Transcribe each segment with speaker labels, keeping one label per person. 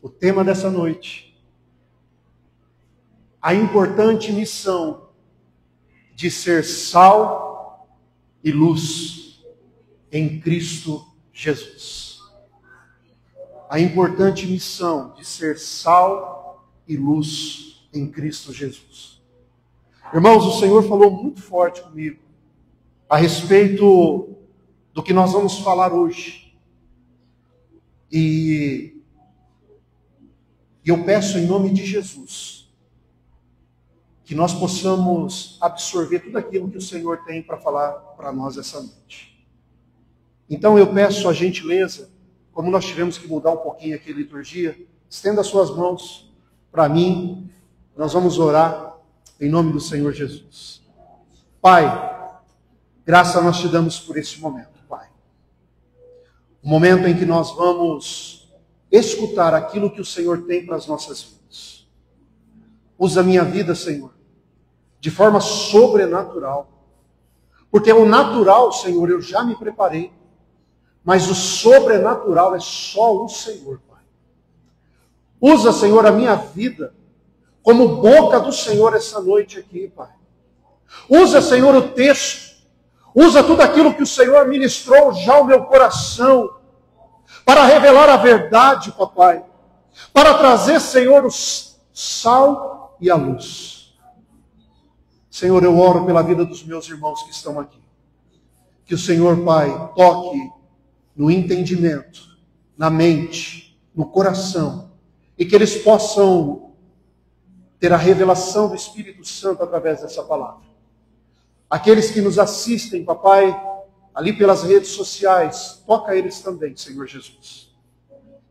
Speaker 1: O tema dessa noite, a importante missão de ser sal e luz em Cristo Jesus. A importante missão de ser sal e luz em Cristo Jesus. Irmãos, o Senhor falou muito forte comigo a respeito do que nós vamos falar hoje. E eu peço em nome de Jesus que nós possamos absorver tudo aquilo que o Senhor tem para falar para nós essa noite. Então eu peço a gentileza, como nós tivemos que mudar um pouquinho aqui a liturgia, estenda as suas mãos para mim, nós vamos orar em nome do Senhor Jesus. Pai, graça nós te damos por esse momento, Pai. O momento em que nós vamos escutar aquilo que o Senhor tem para as nossas vidas. Usa a minha vida, Senhor, de forma sobrenatural. Porque o natural, Senhor, eu já me preparei. Mas o sobrenatural é só o Senhor, Pai. Usa, Senhor, a minha vida como boca do Senhor essa noite aqui, Pai. Usa, Senhor, o texto. Usa tudo aquilo que o Senhor ministrou já ao meu coração para revelar a verdade, papai. Para trazer, Senhor, o sal e a luz. Senhor, eu oro pela vida dos meus irmãos que estão aqui. Que o Senhor, Pai, toque no entendimento, na mente, no coração, e que eles possam ter a revelação do Espírito Santo através dessa palavra. Aqueles que nos assistem, papai, ali pelas redes sociais, toca eles também, Senhor Jesus.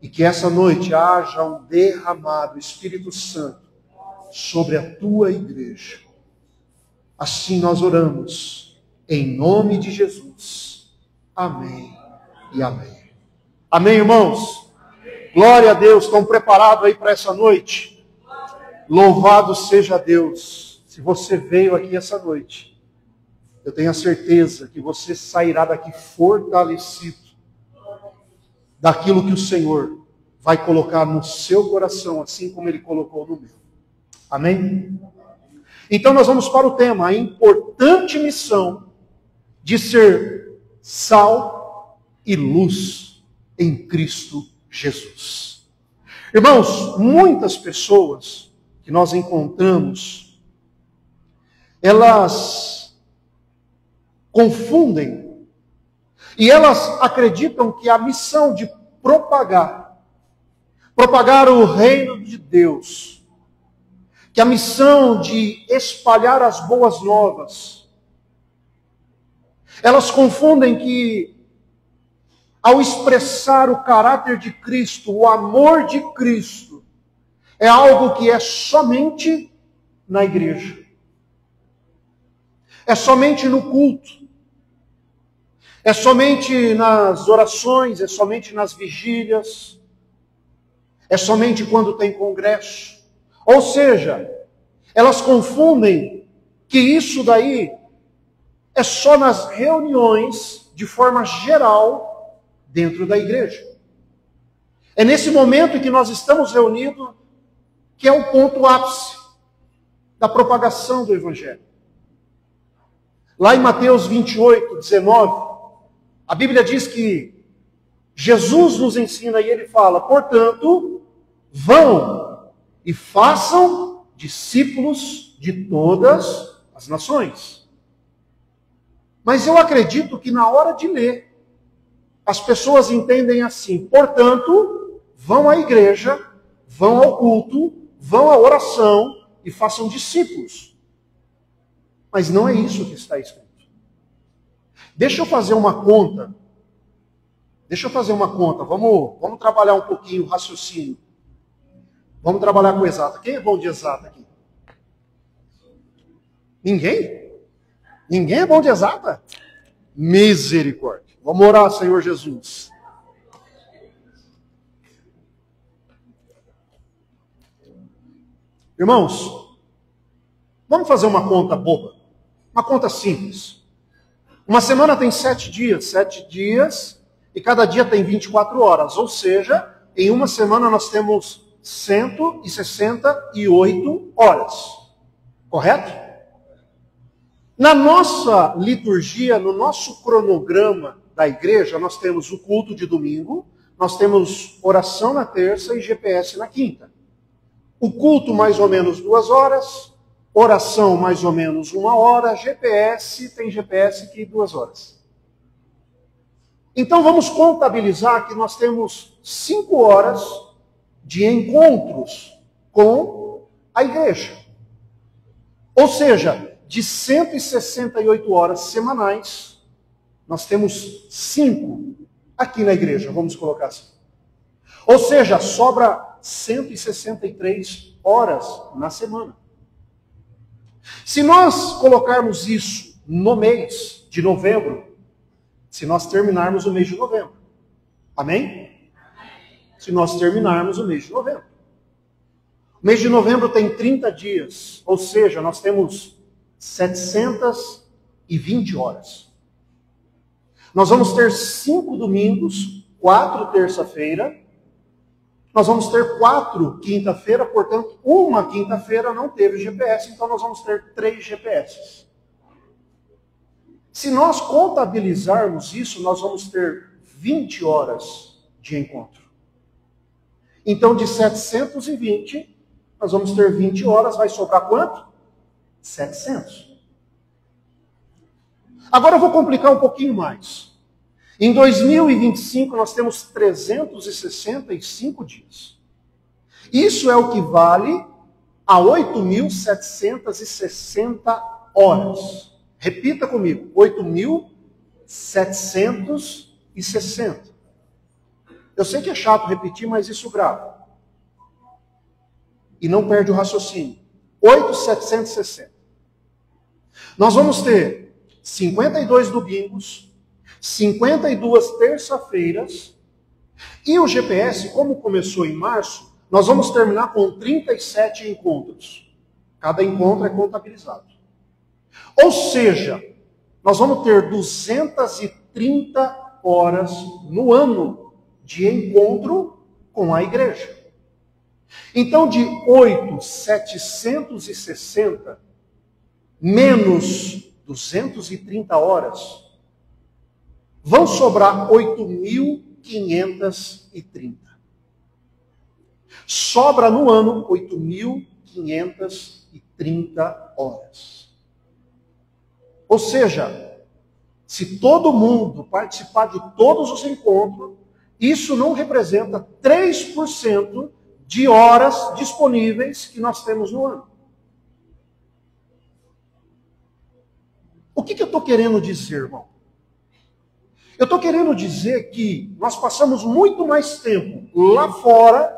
Speaker 1: E que essa noite haja um derramado Espírito Santo sobre a tua igreja. Assim nós oramos, em nome de Jesus. Amém e amém. Amém, irmãos? Glória a Deus. Estão preparados aí para essa noite? Louvado seja Deus. Se você veio aqui essa noite, eu tenho a certeza que você sairá daqui fortalecido daquilo que o Senhor vai colocar no seu coração, assim como Ele colocou no meu. Amém? Então nós vamos para o tema, a importante missão de ser sal e luz em Cristo Jesus. Irmãos, muitas pessoas que nós encontramos, elas confundem e elas acreditam que a missão de propagar o reino de Deus, que a missão de espalhar as boas novas, elas confundem que ao expressar o caráter de Cristo, o amor de Cristo, é algo que é somente na igreja. É somente no culto. É somente nas orações, é somente nas vigílias. É somente quando tem congresso. Ou seja, elas confundem que isso daí é só nas reuniões, de forma geral, dentro da igreja. É nesse momento em que nós estamos reunidos que é o ponto ápice da propagação do Evangelho. Lá em Mateus 28, 19, a Bíblia diz que Jesus nos ensina e Ele fala, portanto, vão e façam discípulos de todas as nações. Mas eu acredito que na hora de ler, as pessoas entendem assim, portanto, vão à igreja, vão ao culto, vão à oração e façam discípulos. Mas não é isso que está escrito. Deixa eu fazer uma conta. Vamos trabalhar um pouquinho o raciocínio. Vamos trabalhar com exata. Quem é bom de exata aqui? Ninguém? Ninguém é bom de exata? Misericórdia. Vamos orar, Senhor Jesus. Irmãos, vamos fazer uma conta boba. Uma conta simples. Uma semana tem 7 dias. 7 dias e cada dia tem 24 horas. Ou seja, em uma semana nós temos 168 horas. Correto? Na nossa liturgia, no nosso cronograma da igreja, nós temos o culto de domingo, nós temos oração na terça e GPS na quinta. O culto mais ou menos 2 horas, oração mais ou menos 1 hora, tem GPS que 2 horas. Então vamos contabilizar que nós temos 5 horas de encontros com a igreja. Ou seja, de 168 horas semanais, nós temos 5 aqui na igreja, vamos colocar assim. Ou seja, sobra 163 horas na semana. Se nós colocarmos isso no mês de novembro, se nós terminarmos o mês de novembro, amém? Se nós terminarmos o mês de novembro. O mês de novembro tem 30 dias, ou seja, nós temos 720 horas. Nós vamos ter 5 domingos, 4 terça-feira, nós vamos ter 4 quinta-feira, portanto, uma quinta-feira não teve GPS, então nós vamos ter 3 GPS. Se nós contabilizarmos isso, nós vamos ter 20 horas de encontro. Então, de 720, nós vamos ter 20 horas, vai sobrar quanto? 700. Agora eu vou complicar um pouquinho mais. Em 2025, nós temos 365 dias. Isso é o que vale a 8.760 horas. Repita comigo, 8.760. Eu sei que é chato repetir, mas isso grava. E não perde o raciocínio. 8.760. Nós vamos ter 52 domingos, 52 terça-feiras, e o GPS, como começou em março, nós vamos terminar com 37 encontros. Cada encontro é contabilizado. Ou seja, nós vamos ter 230 horas no ano de encontro com a igreja. Então, de 8.760 menos 230 horas, vão sobrar 8.530. Sobra no ano 8.530 horas. Ou seja, se todo mundo participar de todos os encontros, isso não representa 3% de horas disponíveis que nós temos no ano. O que eu estou querendo dizer, irmão? Eu estou querendo dizer que nós passamos muito mais tempo lá fora,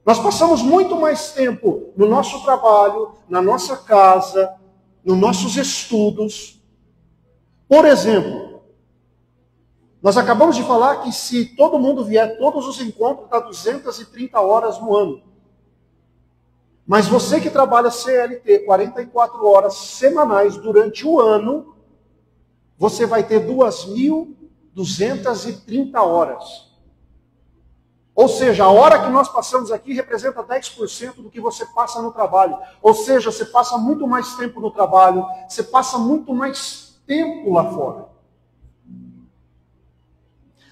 Speaker 1: nós passamos muito mais tempo no nosso trabalho, na nossa casa, nos nossos estudos. Por exemplo, nós acabamos de falar que se todo mundo vier, todos os encontros, dá 230 horas no ano. Mas você que trabalha CLT 44 horas semanais durante o ano, você vai ter 2.230 horas. Ou seja, a hora que nós passamos aqui representa 10% do que você passa no trabalho. Ou seja, você passa muito mais tempo no trabalho, você passa muito mais tempo lá fora.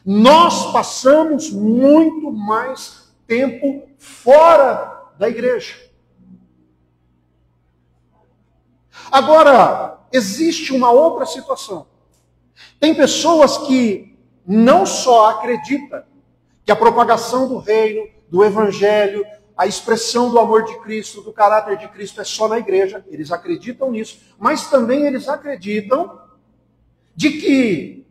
Speaker 1: Nós passamos muito mais tempo fora da igreja. Agora, existe uma outra situação. Tem pessoas que não só acreditam que a propagação do reino, do evangelho, a expressão do amor de Cristo, do caráter de Cristo é só na igreja, eles acreditam nisso, mas também eles acreditam de que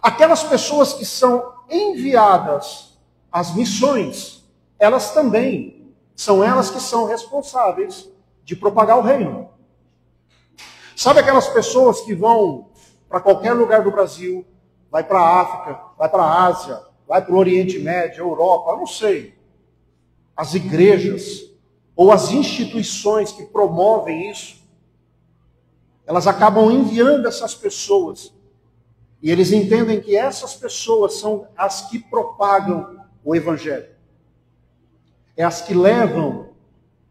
Speaker 1: aquelas pessoas que são enviadas às missões, elas também são elas que são responsáveis de propagar o reino. Sabe aquelas pessoas que vão para qualquer lugar do Brasil, vai para a África, vai para a Ásia, vai para o Oriente Médio, Europa, eu não sei. As igrejas ou as instituições que promovem isso, elas acabam enviando essas pessoas. E eles entendem que essas pessoas são as que propagam o Evangelho. É as que levam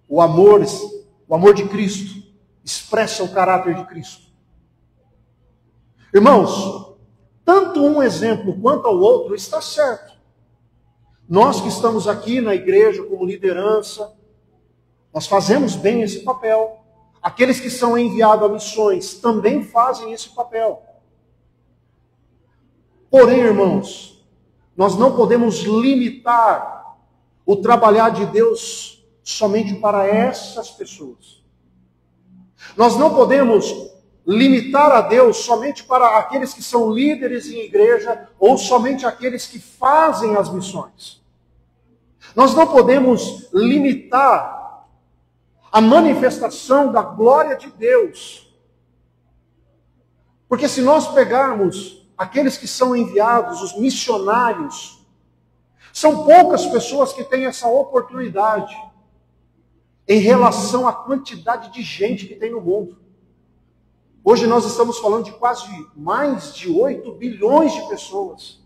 Speaker 1: o amor de Cristo, expressa o caráter de Cristo. Irmãos, tanto um exemplo quanto ao outro está certo. Nós que estamos aqui na igreja como liderança, nós fazemos bem esse papel. Aqueles que são enviados a missões também fazem esse papel. Porém, irmãos, nós não podemos limitar o trabalhar de Deus somente para essas pessoas. Nós não podemos limitar a Deus somente para aqueles que são líderes em igreja ou somente aqueles que fazem as missões. Nós não podemos limitar a manifestação da glória de Deus. Porque se nós pegarmos aqueles que são enviados, os missionários, são poucas pessoas que têm essa oportunidade em relação à quantidade de gente que tem no mundo. Hoje nós estamos falando de quase mais de 8 bilhões de pessoas.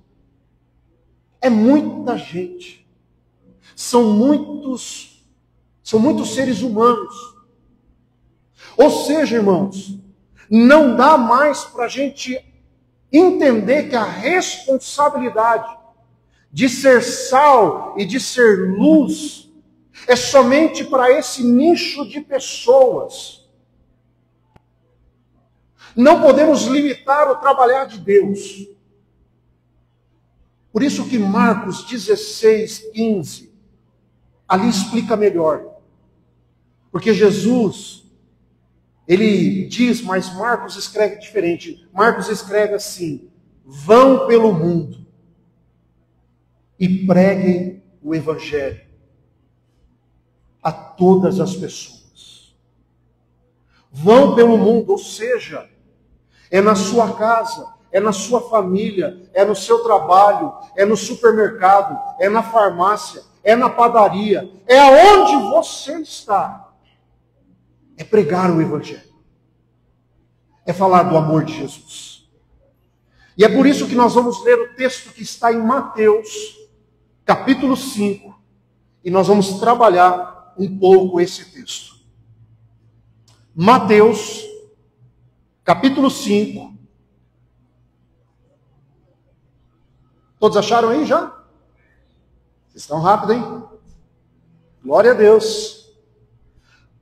Speaker 1: É muita gente. São muitos seres humanos. Ou seja, irmãos, não dá mais para a gente entender que a responsabilidade de ser sal e de ser luz é somente para esse nicho de pessoas. Não podemos limitar o trabalhar de Deus. Por isso que Marcos 16:15, ali explica melhor. Porque Jesus, ele diz, mas Marcos escreve diferente. Marcos escreve assim: vão pelo mundo e preguem o Evangelho a todas as pessoas. Vão pelo mundo, ou seja, é na sua casa, é na sua família, é no seu trabalho, é no supermercado, é na farmácia, é na padaria, é aonde você está. É pregar o Evangelho. É falar do amor de Jesus. E é por isso que nós vamos ler o texto que está em Mateus, capítulo 5, e nós vamos trabalhar um pouco esse texto. Mateus, capítulo 5. Todos acharam aí já? Vocês estão rápidos, hein? Glória a Deus.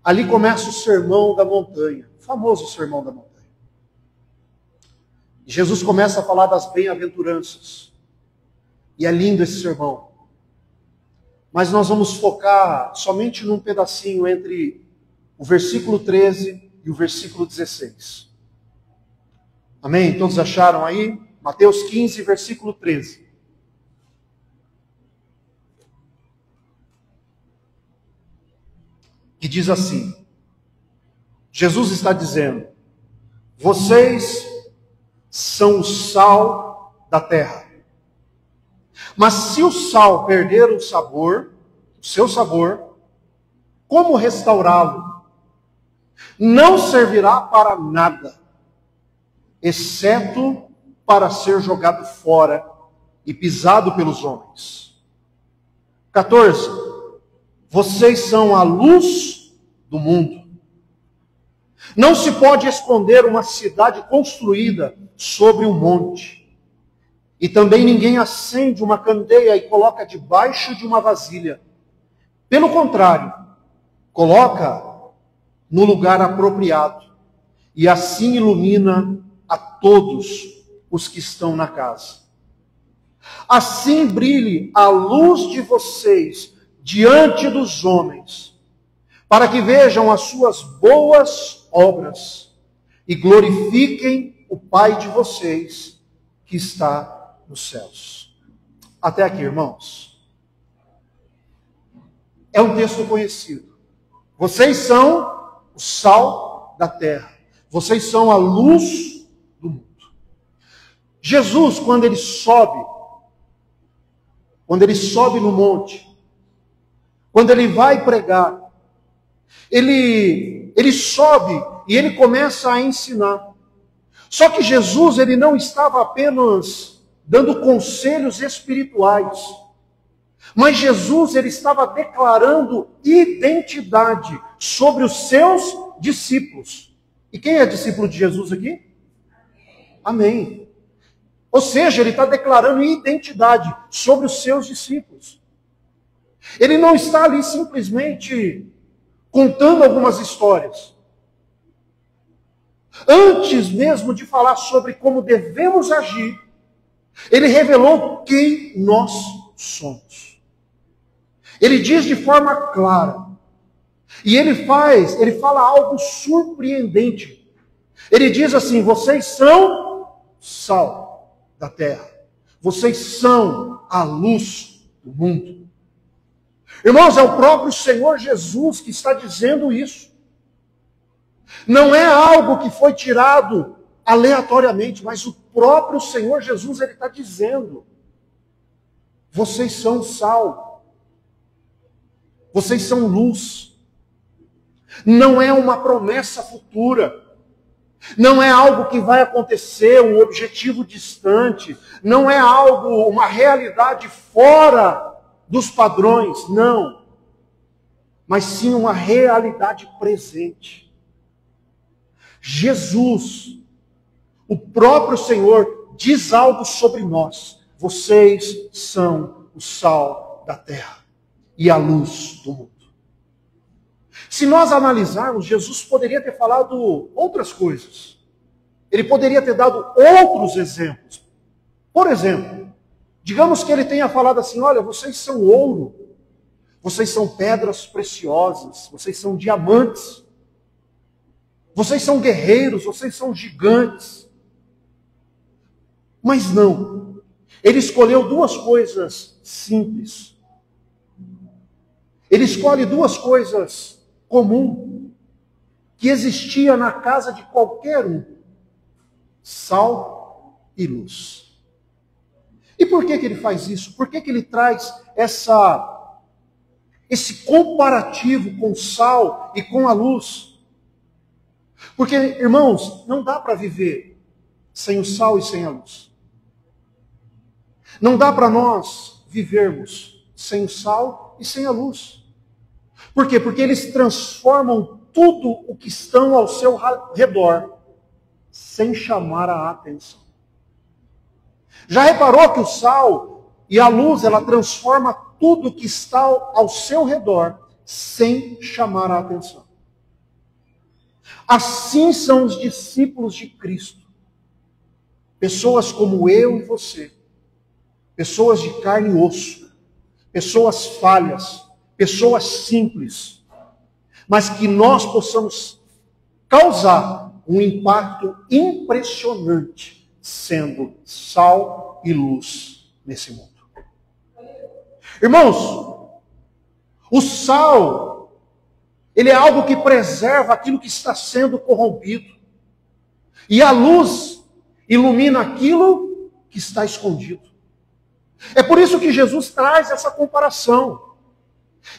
Speaker 1: Ali começa o Sermão da Montanha, o famoso Sermão da Montanha. E Jesus começa a falar das bem-aventuranças. E é lindo esse sermão. Mas nós vamos focar somente num pedacinho entre o versículo 13 e o versículo 16. Amém? Todos acharam aí? Mateus 15, versículo 13. Que diz assim: Jesus está dizendo, vocês são o sal da terra. Mas se o sal perder o seu sabor, como restaurá-lo? Não servirá para nada, exceto para ser jogado fora e pisado pelos homens. 14. Vocês são a luz do mundo. Não se pode esconder uma cidade construída sobre um monte. E também ninguém acende uma candeia e coloca debaixo de uma vasilha. Pelo contrário, coloca no lugar apropriado. E assim ilumina a todos os que estão na casa. Assim brilhe a luz de vocês diante dos homens, para que vejam as suas boas obras e glorifiquem o Pai de vocês que está nos céus. Até aqui, irmãos. É um texto conhecido. Vocês são o sal da terra. Vocês são a luz do mundo. Jesus, quando ele sobe no monte, quando ele vai pregar, ele sobe e ele começa a ensinar. Só que Jesus, ele não estava apenas dando conselhos espirituais, Mas Jesus, ele estava declarando identidade sobre os seus discípulos. E quem é discípulo de Jesus aqui? Amém. Ou seja, ele está declarando identidade sobre os seus discípulos. Ele não está ali simplesmente contando algumas histórias. Antes mesmo de falar sobre como devemos agir, ele revelou quem nós somos. Ele diz de forma clara. E ele fala algo surpreendente. Ele diz assim: vocês são sal da terra. Vocês são a luz do mundo. Irmãos, é o próprio Senhor Jesus que está dizendo isso. Não é algo que foi tirado aleatoriamente, mas o próprio Senhor Jesus, ele está dizendo: vocês são sal. Vocês são luz. Não é uma promessa futura. Não é algo que vai acontecer, um objetivo distante. Não é algo, uma realidade fora dos padrões. Não. Mas sim uma realidade presente. Jesus, o próprio Senhor, diz algo sobre nós. Vocês são o sal da terra e a luz do mundo. Se nós analisarmos, Jesus poderia ter falado outras coisas. Ele poderia ter dado outros exemplos. Por exemplo, digamos que ele tenha falado assim: olha, vocês são ouro, vocês são pedras preciosas, vocês são diamantes, vocês são guerreiros, vocês são gigantes. Mas não. Ele escolheu duas coisas simples. Ele escolhe duas coisas comuns que existia na casa de qualquer um: sal e luz. E por que ele faz isso? Por que ele traz esse comparativo com o sal e com a luz? Porque, irmãos, não dá para viver sem o sal e sem a luz. Não dá para nós vivermos sem o sal e sem a luz. Por quê? Porque eles transformam tudo o que estão ao seu redor sem chamar a atenção. Já reparou que o sal e a luz, ela transforma tudo que está ao seu redor sem chamar a atenção? Assim são os discípulos de Cristo. Pessoas como eu e você. Pessoas de carne e osso. Pessoas falhas. Pessoas simples. Mas que nós possamos causar um impacto impressionante sendo sal e luz nesse mundo. Irmãos, o sal, ele é algo que preserva aquilo que está sendo corrompido. E a luz ilumina aquilo que está escondido. É por isso que Jesus traz essa comparação.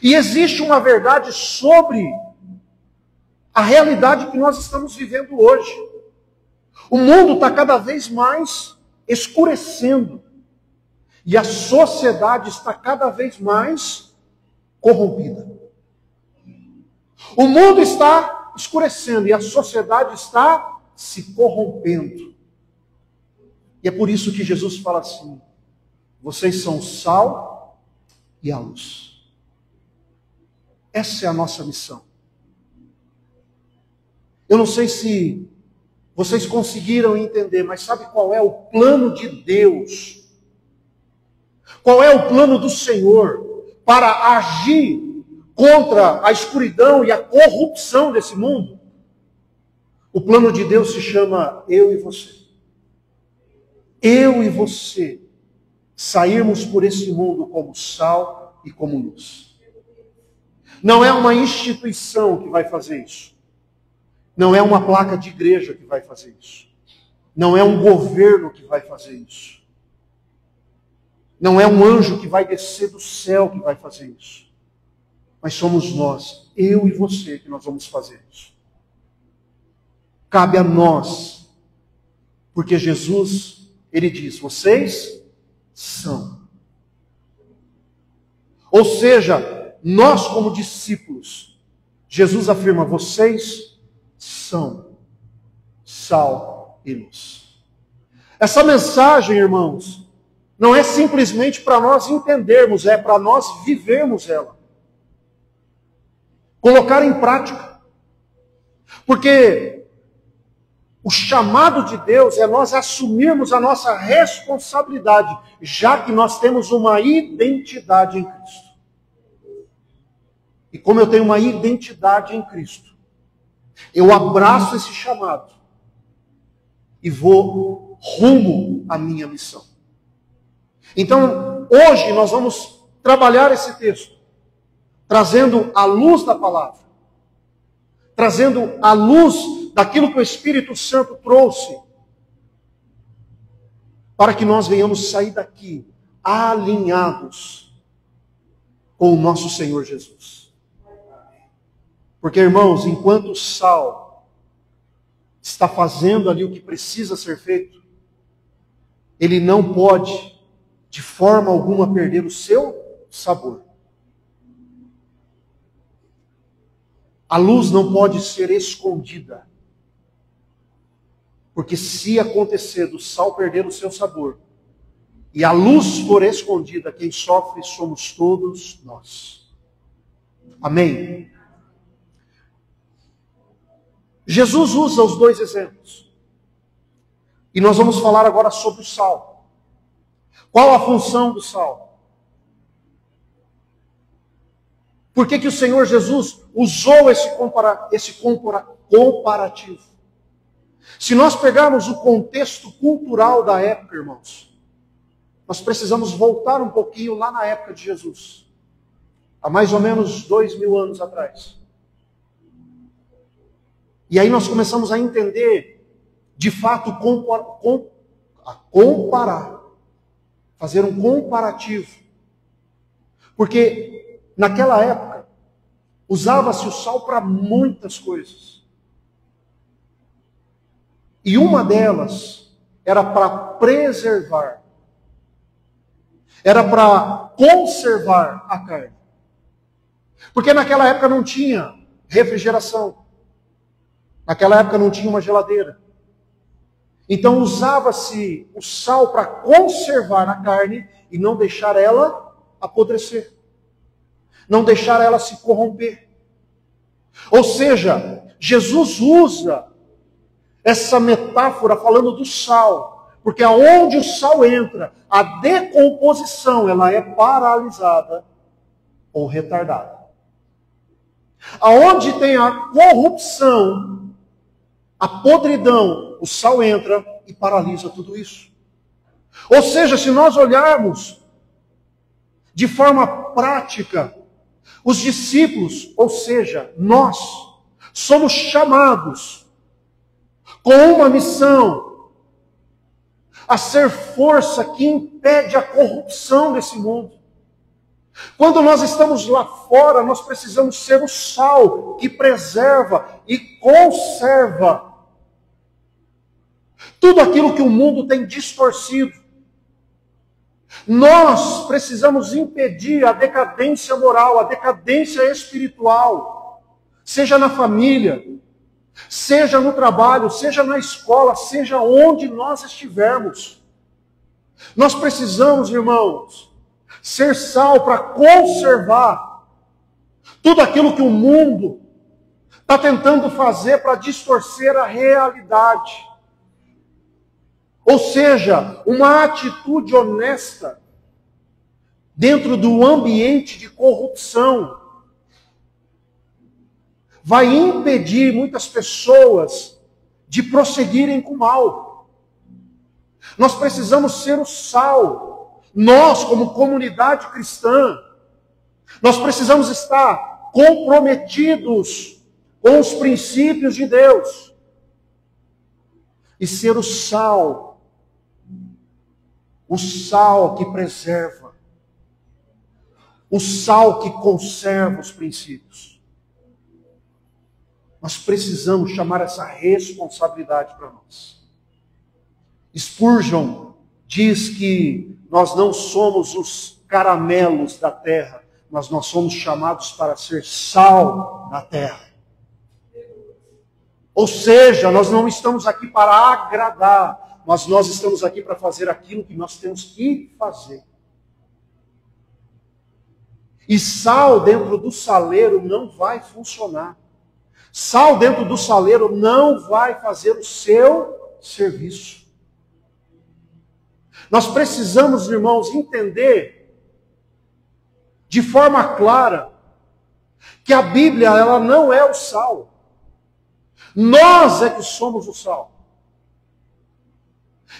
Speaker 1: E existe uma verdade sobre a realidade que nós estamos vivendo hoje. O mundo está cada vez mais escurecendo. E a sociedade está cada vez mais corrompida. O mundo está escurecendo e a sociedade está se corrompendo. E é por isso que Jesus fala assim: vocês são o sal e a luz. Essa é a nossa missão. Eu não sei se vocês conseguiram entender, mas sabe qual é o plano de Deus? Qual é o plano do Senhor para agir contra a escuridão e a corrupção desse mundo? O plano de Deus se chama eu e você. Eu e você sairmos por esse mundo como sal e como luz. Não é uma instituição que vai fazer isso. Não é uma placa de igreja que vai fazer isso. Não é um governo que vai fazer isso. Não é um anjo que vai descer do céu que vai fazer isso. Mas somos nós, eu e você, que nós vamos fazer isso. Cabe a nós. Porque Jesus, ele diz: vocês são. Ou seja, nós como discípulos, Jesus afirma, vocês são sal e luz. Essa mensagem, irmãos, não é simplesmente para nós entendermos, é para nós vivermos ela. Colocar em prática. Porque o chamado de Deus é nós assumirmos a nossa responsabilidade, já que nós temos uma identidade em Cristo. E como eu tenho uma identidade em Cristo, eu abraço esse chamado e vou rumo à minha missão. Então, hoje nós vamos trabalhar esse texto, trazendo a luz da palavra, trazendo a luz daquilo que o Espírito Santo trouxe, para que nós venhamos sair daqui alinhados com o nosso Senhor Jesus. Porque, irmãos, enquanto o sal está fazendo ali o que precisa ser feito, ele não pode, de forma alguma, perder o seu sabor. A luz não pode ser escondida. Porque se acontecer do sal perder o seu sabor, e a luz for escondida, quem sofre somos todos nós. Amém? Jesus usa os dois exemplos. E nós vamos falar agora sobre o sal. Qual a função do sal? Por que que o Senhor Jesus usou esse comparativo? Se nós pegarmos o contexto cultural da época, irmãos, nós precisamos voltar um pouquinho lá na época de Jesus. Há mais ou menos 2000 anos atrás. E aí nós começamos a entender, de fato, comparar. Fazer um comparativo. Porque naquela época, usava-se o sal para muitas coisas. E uma delas era para preservar. Era para conservar a carne. Porque naquela época não tinha refrigeração. Naquela época não tinha uma geladeira. Então usava-se o sal para conservar a carne e não deixar ela apodrecer. Não deixar ela se corromper. Ou seja, Jesus usa essa metáfora falando do sal. Porque aonde o sal entra, a decomposição ela é paralisada ou retardada. Aonde tem a corrupção, a podridão, o sal entra e paralisa tudo isso. Ou seja, se nós olharmos de forma prática, os discípulos, ou seja, nós, somos chamados com uma missão a ser força que impede a corrupção desse mundo. Quando nós estamos lá fora, nós precisamos ser o sal que preserva e conserva tudo aquilo que o mundo tem distorcido. Nós precisamos impedir a decadência moral, a decadência espiritual, seja na família, seja no trabalho, seja na escola, seja onde nós estivermos. Nós precisamos, irmãos, ser sal para conservar tudo aquilo que o mundo está tentando fazer para distorcer a realidade. Ou seja, uma atitude honesta dentro do ambiente de corrupção vai impedir muitas pessoas de prosseguirem com o mal. Nós precisamos ser o sal. Nós, como comunidade cristã, nós precisamos estar comprometidos com os princípios de Deus e ser o sal que preserva, o sal que conserva os princípios. Nós precisamos chamar essa responsabilidade para nós. Spurgeon diz que nós não somos os caramelos da terra, mas nós somos chamados para ser sal na terra. Ou seja, nós não estamos aqui para agradar, mas nós estamos aqui para fazer aquilo que nós temos que fazer. E sal dentro do saleiro não vai funcionar. Sal dentro do saleiro não vai fazer o seu serviço. Nós precisamos, irmãos, entender de forma clara que a Bíblia ela não é o sal. Nós é que somos o sal.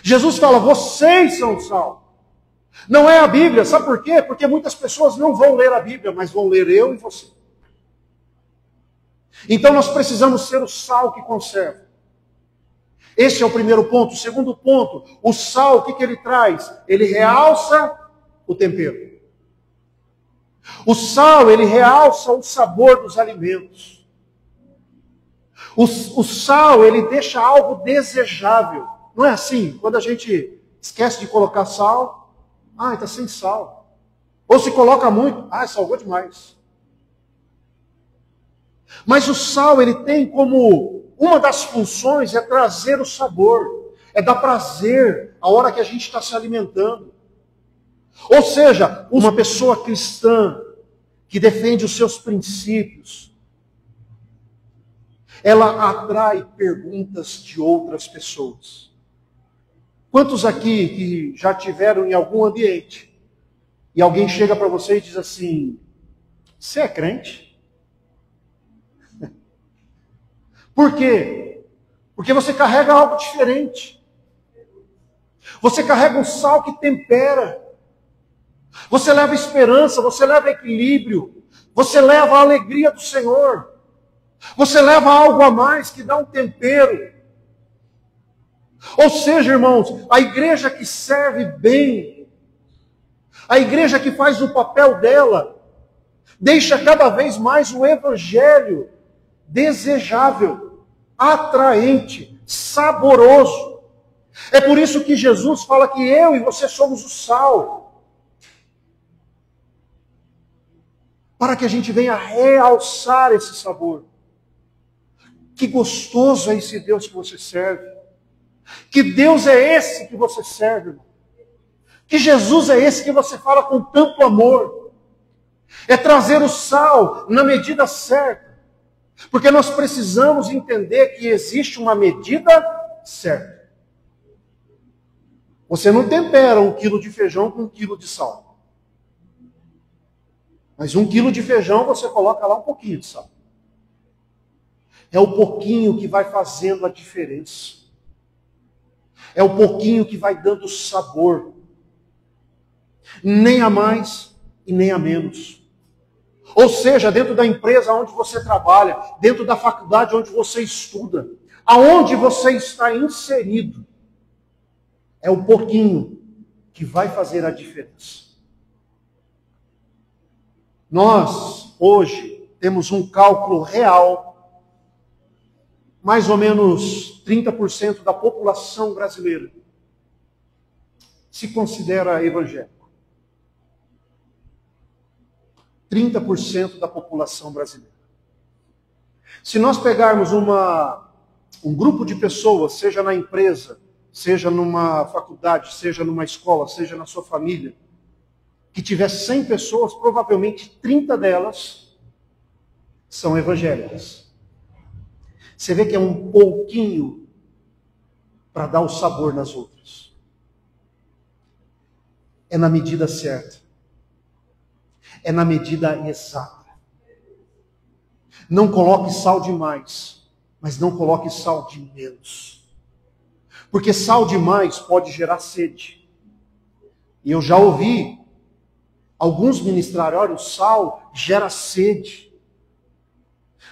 Speaker 1: Jesus fala, vocês são o sal. Não é a Bíblia, sabe por quê? Porque muitas pessoas não vão ler a Bíblia, mas vão ler eu e você. Então nós precisamos ser o sal que conserva. Esse é o primeiro ponto. O segundo ponto, o sal, o que ele traz? Ele realça o tempero. O sal, ele realça o sabor dos alimentos. O sal, ele deixa algo desejável. Não é assim? Quando a gente esquece de colocar sal, está sem sal. Ou se coloca muito, salgou demais. Mas o sal, ele tem como uma das funções é trazer o sabor, é dar prazer a hora que a gente está se alimentando. Ou seja, uma pessoa cristã que defende os seus princípios, ela atrai perguntas de outras pessoas. Quantos aqui que já tiveram em algum ambiente e alguém chega para você e diz assim, você é crente? Por quê? Porque você carrega algo diferente. Você carrega um sal que tempera. Você leva esperança, você leva equilíbrio. Você leva a alegria do Senhor. Você leva algo a mais que dá um tempero. Ou seja, irmãos, a igreja que serve bem, a igreja que faz o papel dela, deixa cada vez mais o evangelho desejável, atraente, saboroso. É por isso que Jesus fala que eu e você somos o sal. Para que a gente venha realçar esse sabor. Que gostoso é esse Deus que você serve. Que Deus é esse que você serve, irmão. Que Jesus é esse que você fala com tanto amor. É trazer o sal na medida certa. Porque nós precisamos entender que existe uma medida certa. Você não tempera 1 quilo de feijão com 1 quilo de sal. Mas 1 quilo de feijão você coloca lá um pouquinho de sal. É o pouquinho que vai fazendo a diferença. É o pouquinho que vai dando sabor. Nem a mais e nem a menos. Ou seja, dentro da empresa onde você trabalha, dentro da faculdade onde você estuda, aonde você está inserido, é o pouquinho que vai fazer a diferença. Nós, hoje, temos um cálculo real. Mais ou menos 30% da população brasileira se considera evangélico. 30% da população brasileira. Se nós pegarmos um grupo de pessoas, seja na empresa, seja numa faculdade, seja numa escola, seja na sua família, que tiver 100 pessoas, provavelmente 30 delas são evangélicas. Você vê que é um pouquinho para dar o sabor nas outras. É na medida certa. É na medida exata. Não coloque sal demais, mas não coloque sal de menos. Porque sal demais pode gerar sede. E eu já ouvi alguns ministrarem, olha, o sal gera sede.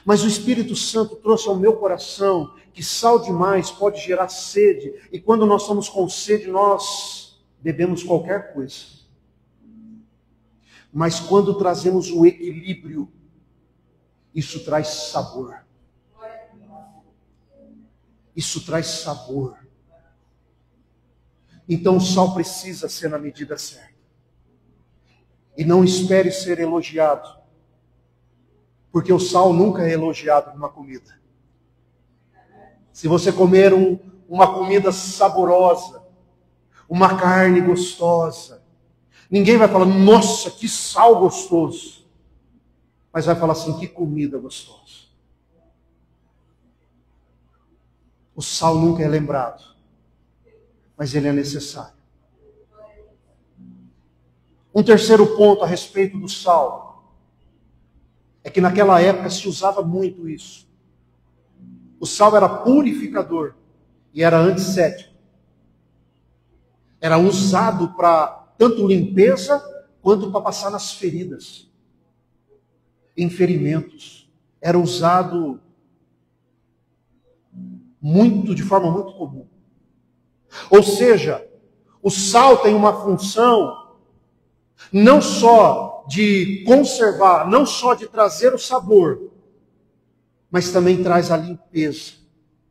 Speaker 1: Mas o Espírito Santo trouxe ao meu coração que sal demais pode gerar sede. E quando nós estamos com sede, nós bebemos qualquer coisa. Mas quando trazemos o equilíbrio, isso traz sabor. Isso traz sabor. Então o sal precisa ser na medida certa. E não espere ser elogiado, porque o sal nunca é elogiado numa comida. Se você comer uma comida saborosa, uma carne gostosa, ninguém vai falar, nossa, que sal gostoso. Mas vai falar assim, que comida gostosa. O sal nunca é lembrado, mas ele é necessário. Um terceiro ponto a respeito do sal é que naquela época se usava muito isso. O sal era purificador e era antisséptico. Era usado para tanto limpeza quanto para passar nas feridas, em ferimentos. Era usado de forma muito comum. Ou seja, o sal tem uma função não só de conservar, não só de trazer o sabor, mas também traz a limpeza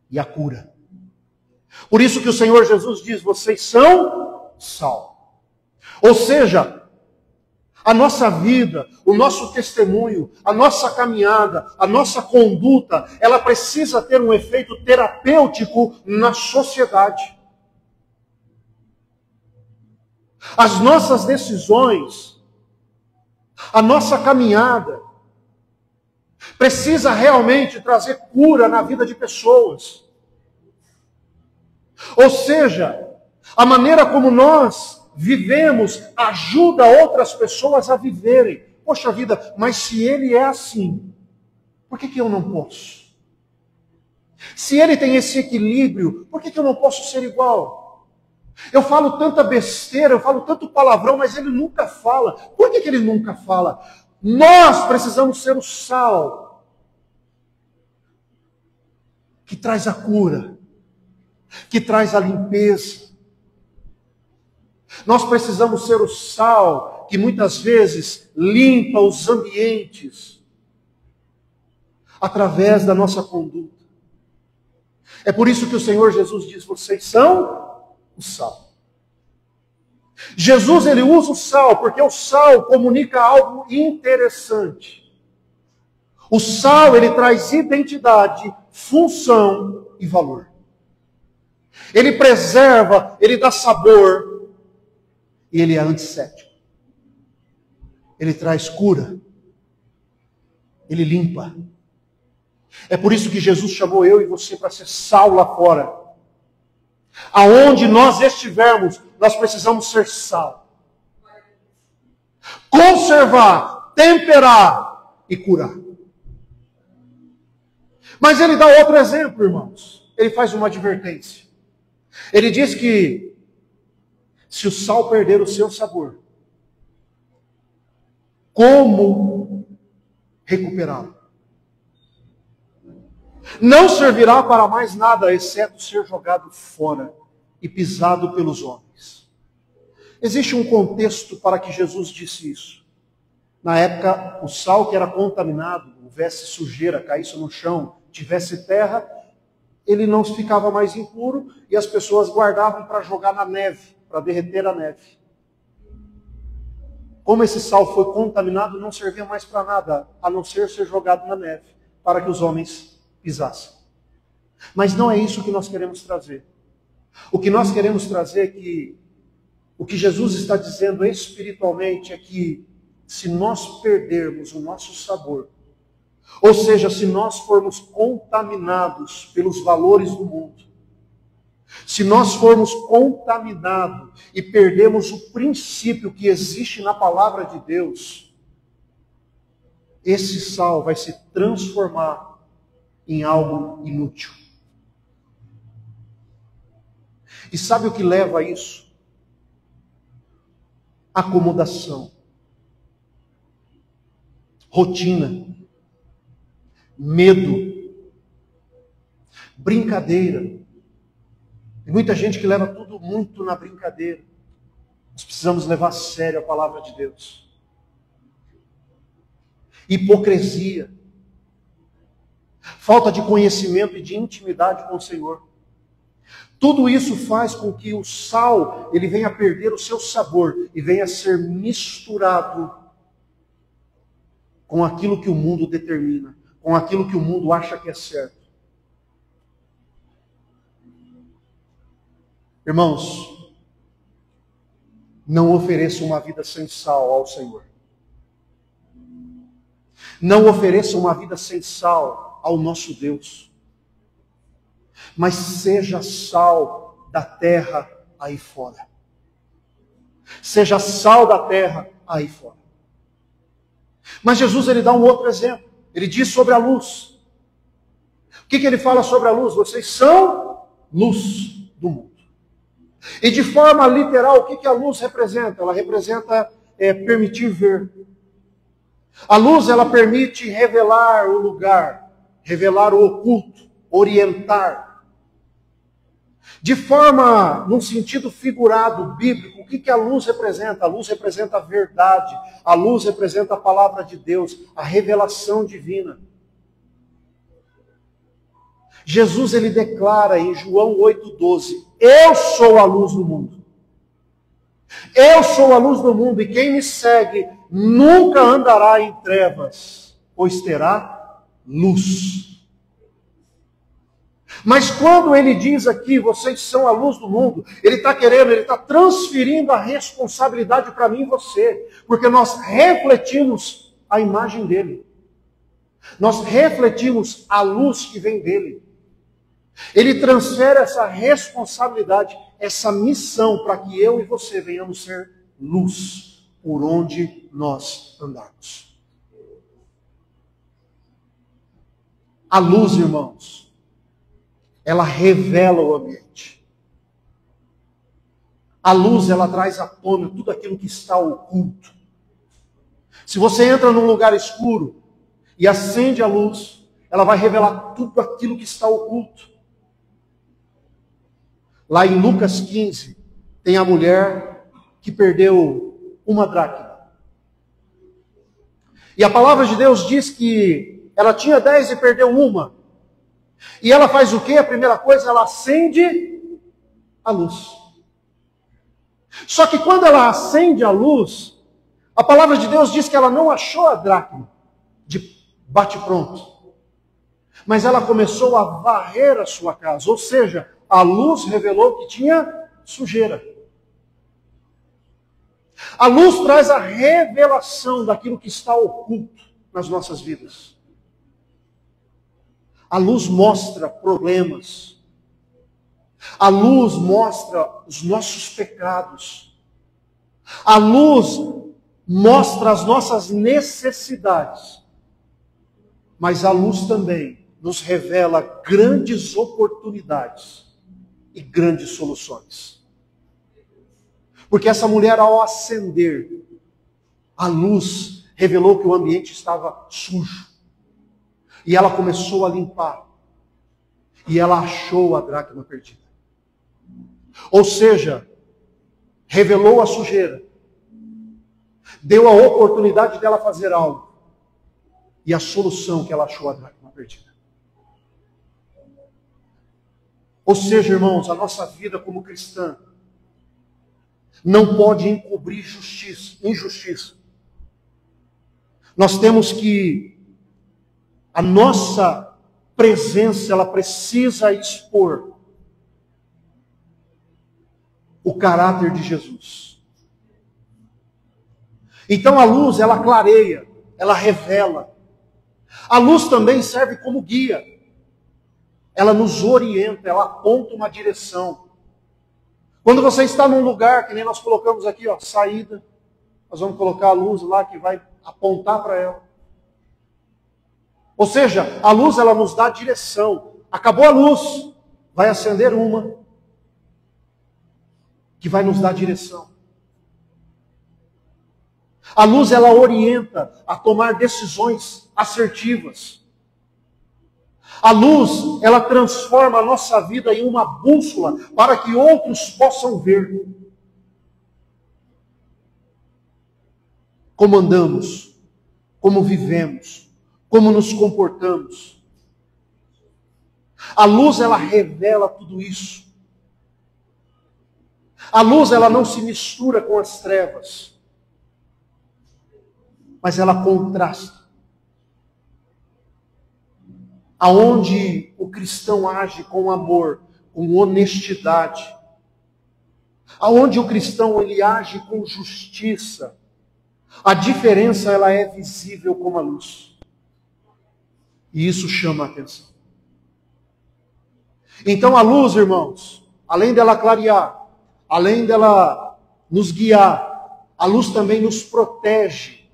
Speaker 1: e a cura. Por isso que o Senhor Jesus diz, vocês são sal. Ou seja, a nossa vida, o nosso testemunho, a nossa caminhada, a nossa conduta, ela precisa ter um efeito terapêutico na sociedade. As nossas decisões, a nossa caminhada, precisa realmente trazer cura na vida de pessoas. Ou seja, a maneira como nós vivemos ajuda outras pessoas a viverem. Poxa vida, mas se ele é assim, por que eu não posso? Se ele tem esse equilíbrio, por que eu não posso ser igual? Eu falo tanta besteira, eu falo tanto palavrão, mas ele nunca fala. Por que ele nunca fala? Nós precisamos ser o sal que traz a cura, que traz a limpeza. Nós precisamos ser o sal que muitas vezes limpa os ambientes através da nossa conduta. É por isso que o Senhor Jesus diz, vocês são o sal. Jesus, ele usa o sal, porque o sal comunica algo interessante. O sal, ele traz identidade, função e valor. Ele preserva, ele dá sabor, e ele é antisséptico. Ele traz cura, ele limpa. É por isso que Jesus chamou eu e você para ser sal lá fora. Aonde nós estivermos, nós precisamos ser sal. Conservar, temperar e curar. Mas ele dá outro exemplo, irmãos. Ele faz uma advertência. Ele diz que se o sal perder o seu sabor, como recuperá-lo? Não servirá para mais nada, exceto ser jogado fora e pisado pelos homens. Existe um contexto para que Jesus disse isso. Na época, o sal que era contaminado, houvesse sujeira, caísse no chão, tivesse terra, ele não ficava mais impuro e as pessoas guardavam para jogar na neve, para derreter a neve. Como esse sal foi contaminado, não servia mais para nada, a não ser jogado na neve, para que os homens pisassem. Mas não é isso que nós queremos trazer. O que nós queremos trazer é que o que Jesus está dizendo espiritualmente é que se nós perdermos o nosso sabor, ou seja, se nós formos contaminados pelos valores do mundo, se nós formos contaminados e perdemos o princípio que existe na palavra de Deus, esse sal vai se transformar em algo inútil. E sabe o que leva a isso? Acomodação, rotina, medo, brincadeira. Tem muita gente que leva tudo muito na brincadeira. Nós precisamos levar a sério a palavra de Deus. Hipocrisia, falta de conhecimento e de intimidade com o Senhor. Tudo isso faz com que o sal ele venha a perder o seu sabor e venha a ser misturado com aquilo que o mundo determina, com aquilo que o mundo acha que é certo. Irmãos, não ofereça uma vida sem sal ao Senhor. Não ofereça uma vida sem sal ao nosso Deus. Mas seja sal da terra aí fora. Seja sal da terra aí fora. Mas Jesus ele dá um outro exemplo. Ele diz sobre a luz. O que ele fala sobre a luz? Vocês são luz do mundo. E de forma literal, o que a luz representa? Ela representa permitir ver. A luz ela permite revelar o lugar, revelar o oculto, orientar. De forma, num sentido figurado, bíblico, o que a luz representa? A luz representa a verdade, a luz representa a palavra de Deus, a revelação divina. Jesus ele declara em João 8,12, eu sou a luz do mundo. Eu sou a luz do mundo e quem me segue nunca andará em trevas, pois terá luz. Mas quando ele diz aqui, vocês são a luz do mundo, ele está transferindo a responsabilidade para mim e você, porque nós refletimos a imagem dele. Nós refletimos a luz que vem dele. Ele transfere essa responsabilidade, essa missão, para que eu e você venhamos ser luz por onde nós andarmos. A luz, irmãos, ela revela o ambiente. A luz, ela traz à tona tudo aquilo que está oculto. Se você entra num lugar escuro e acende a luz, ela vai revelar tudo aquilo que está oculto. Lá em Lucas 15, tem a mulher que perdeu uma dracma. E a palavra de Deus diz que ela tinha 10 e perdeu uma. E ela faz o quê? A primeira coisa, ela acende a luz. Só que quando ela acende a luz, a palavra de Deus diz que ela não achou a dracma de bate-pronto. Mas ela começou a varrer a sua casa. Ou seja, a luz revelou que tinha sujeira. A luz traz a revelação daquilo que está oculto nas nossas vidas. A luz mostra problemas. A luz mostra os nossos pecados. A luz mostra as nossas necessidades. Mas a luz também nos revela grandes oportunidades e grandes soluções. Porque essa mulher, ao acender a luz, revelou que o ambiente estava sujo. E ela começou a limpar. E ela achou a dracma perdida. Ou seja, revelou a sujeira. Deu a oportunidade dela fazer algo. E a solução que ela achou a dracma perdida. Ou seja, irmãos, a nossa vida como cristã não pode encobrir injustiça. Nós temos que, a nossa presença, ela precisa expor o caráter de Jesus. Então a luz, ela clareia, ela revela. A luz também serve como guia. Ela nos orienta, ela aponta uma direção. Quando você está num lugar, que nem nós colocamos aqui, ó, saída, nós vamos colocar a luz lá que vai apontar para ela. Ou seja, a luz ela nos dá direção. Acabou a luz, vai acender uma que vai nos dar direção. A luz ela orienta a tomar decisões assertivas. A luz, ela transforma a nossa vida em uma bússola para que outros possam ver como andamos, como vivemos, como nos comportamos. A luz, ela revela tudo isso. A luz, ela não se mistura com as trevas, mas ela contrasta. Aonde o cristão age com amor, com honestidade, aonde o cristão ele age com justiça, a diferença ela é visível como a luz. E isso chama a atenção. Então a luz, irmãos, além dela clarear, além dela nos guiar, a luz também nos protege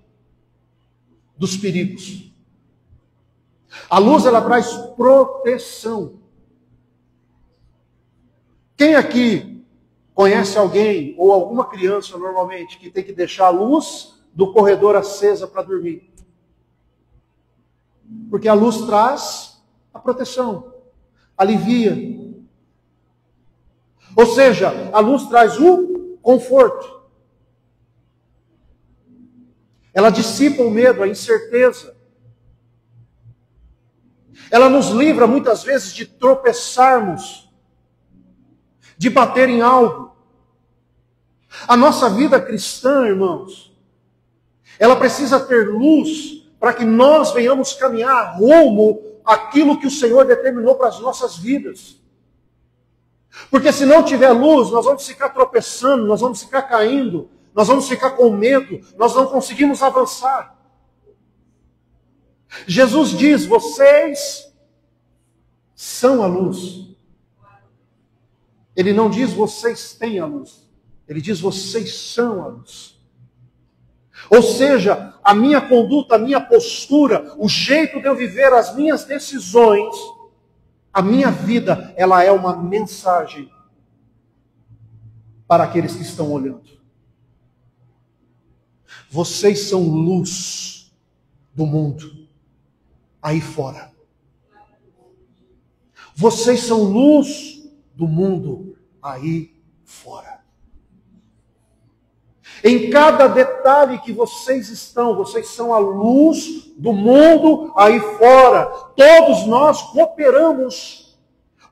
Speaker 1: dos perigos. A luz, ela traz proteção. Quem aqui conhece alguém, ou alguma criança normalmente, que tem que deixar a luz do corredor acesa para dormir? Porque a luz traz a proteção, alivia. Ou seja, a luz traz o conforto. Ela dissipa o medo, a incerteza. Ela nos livra muitas vezes de tropeçarmos, de bater em algo. A nossa vida cristã, irmãos, ela precisa ter luz para que nós venhamos caminhar rumo àquilo que o Senhor determinou para as nossas vidas. Porque se não tiver luz, nós vamos ficar tropeçando, nós vamos ficar caindo, nós vamos ficar com medo, nós não conseguimos avançar. Jesus diz, vocês são a luz. Ele não diz, vocês têm a luz. Ele diz, vocês são a luz. Ou seja, a minha conduta, a minha postura, o jeito de eu viver as minhas decisões, a minha vida, ela é uma mensagem para aqueles que estão olhando. Vocês são luz do mundo aí fora. Vocês são luz do mundo aí fora. Em cada detalhe que vocês estão, vocês são a luz do mundo aí fora. Todos nós cooperamos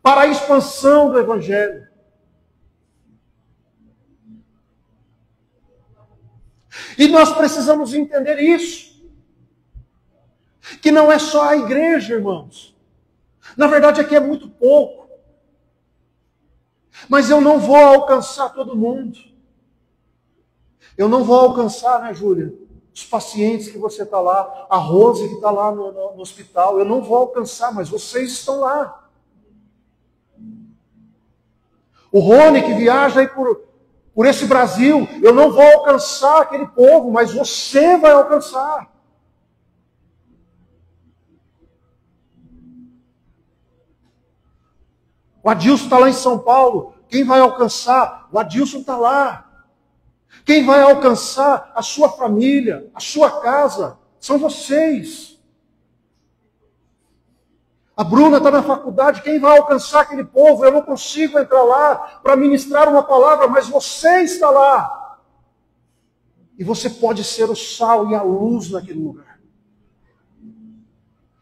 Speaker 1: para a expansão do Evangelho. E nós precisamos entender isso. Que não é só a igreja, irmãos. Na verdade, aqui é muito pouco. Mas eu não vou alcançar todo mundo. Eu não vou alcançar, né, Júlia? Os pacientes que você está lá, a Rose que está lá no hospital. Eu não vou alcançar, mas vocês estão lá. O Rony que viaja aí por esse Brasil. Eu não vou alcançar aquele povo, mas você vai alcançar. O Adilson está lá em São Paulo. Quem vai alcançar? O Adilson está lá. Quem vai alcançar a sua família, a sua casa, são vocês. A Bruna está na faculdade. Quem vai alcançar aquele povo? Eu não consigo entrar lá para ministrar uma palavra, mas você está lá. E você pode ser o sal e a luz naquele lugar.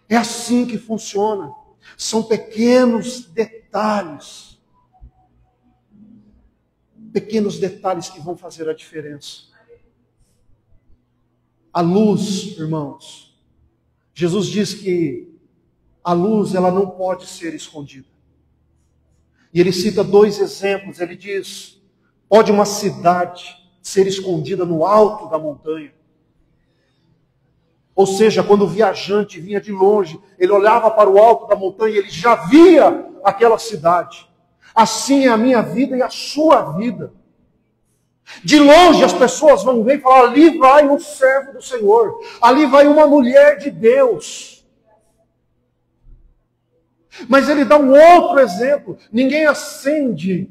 Speaker 1: É assim que funciona. São pequenos detalhes. Pequenos detalhes que vão fazer a diferença. A luz, irmãos. Jesus diz que a luz, ela não pode ser escondida. E ele cita dois exemplos. Ele diz, pode uma cidade ser escondida no alto da montanha? Ou seja, quando o viajante vinha de longe, ele olhava para o alto da montanha e ele já via aquela cidade. Assim é a minha vida e a sua vida. De longe as pessoas vão ver e falar, ali vai um servo do Senhor. Ali vai uma mulher de Deus. Mas ele dá um outro exemplo. Ninguém acende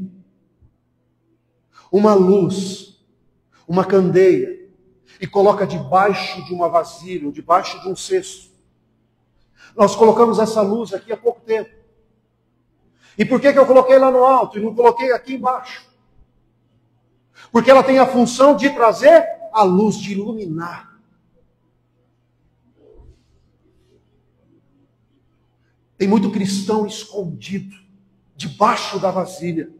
Speaker 1: uma luz, uma candeia, e coloca debaixo de uma vasilha, ou debaixo de um cesto. Nós colocamos essa luz aqui há pouco tempo. E por que eu coloquei lá no alto e não coloquei aqui embaixo? Porque ela tem a função de trazer a luz, de iluminar. Tem muito cristão escondido, debaixo da vasilha.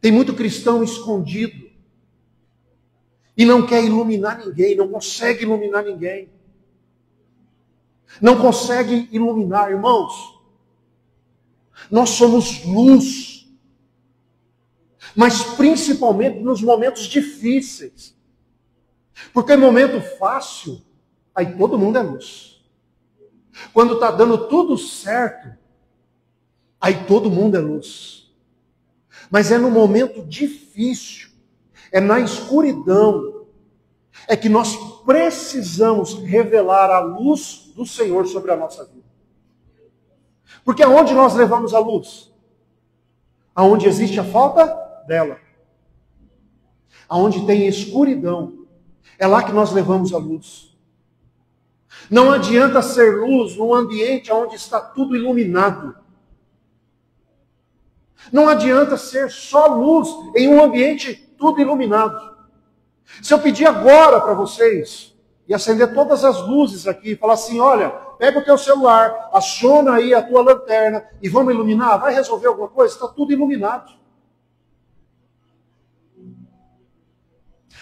Speaker 1: Tem muito cristão escondido e não quer iluminar ninguém, não consegue iluminar ninguém. Não consegue iluminar, irmãos. Nós somos luz, mas principalmente nos momentos difíceis. Porque no momento fácil, aí todo mundo é luz. Quando está dando tudo certo, aí todo mundo é luz. Mas é no momento difícil, é na escuridão, é que nós precisamos revelar a luz do Senhor sobre a nossa vida. Porque aonde nós levamos a luz? Aonde existe a falta dela. Aonde tem escuridão, é lá que nós levamos a luz. Não adianta ser luz num ambiente onde está tudo iluminado. Não adianta ser só luz em um ambiente tudo iluminado. Se eu pedir agora para vocês e acender todas as luzes aqui, e falar assim, olha, pega o teu celular, aciona aí a tua lanterna e vamos iluminar, vai resolver alguma coisa? Está tudo iluminado.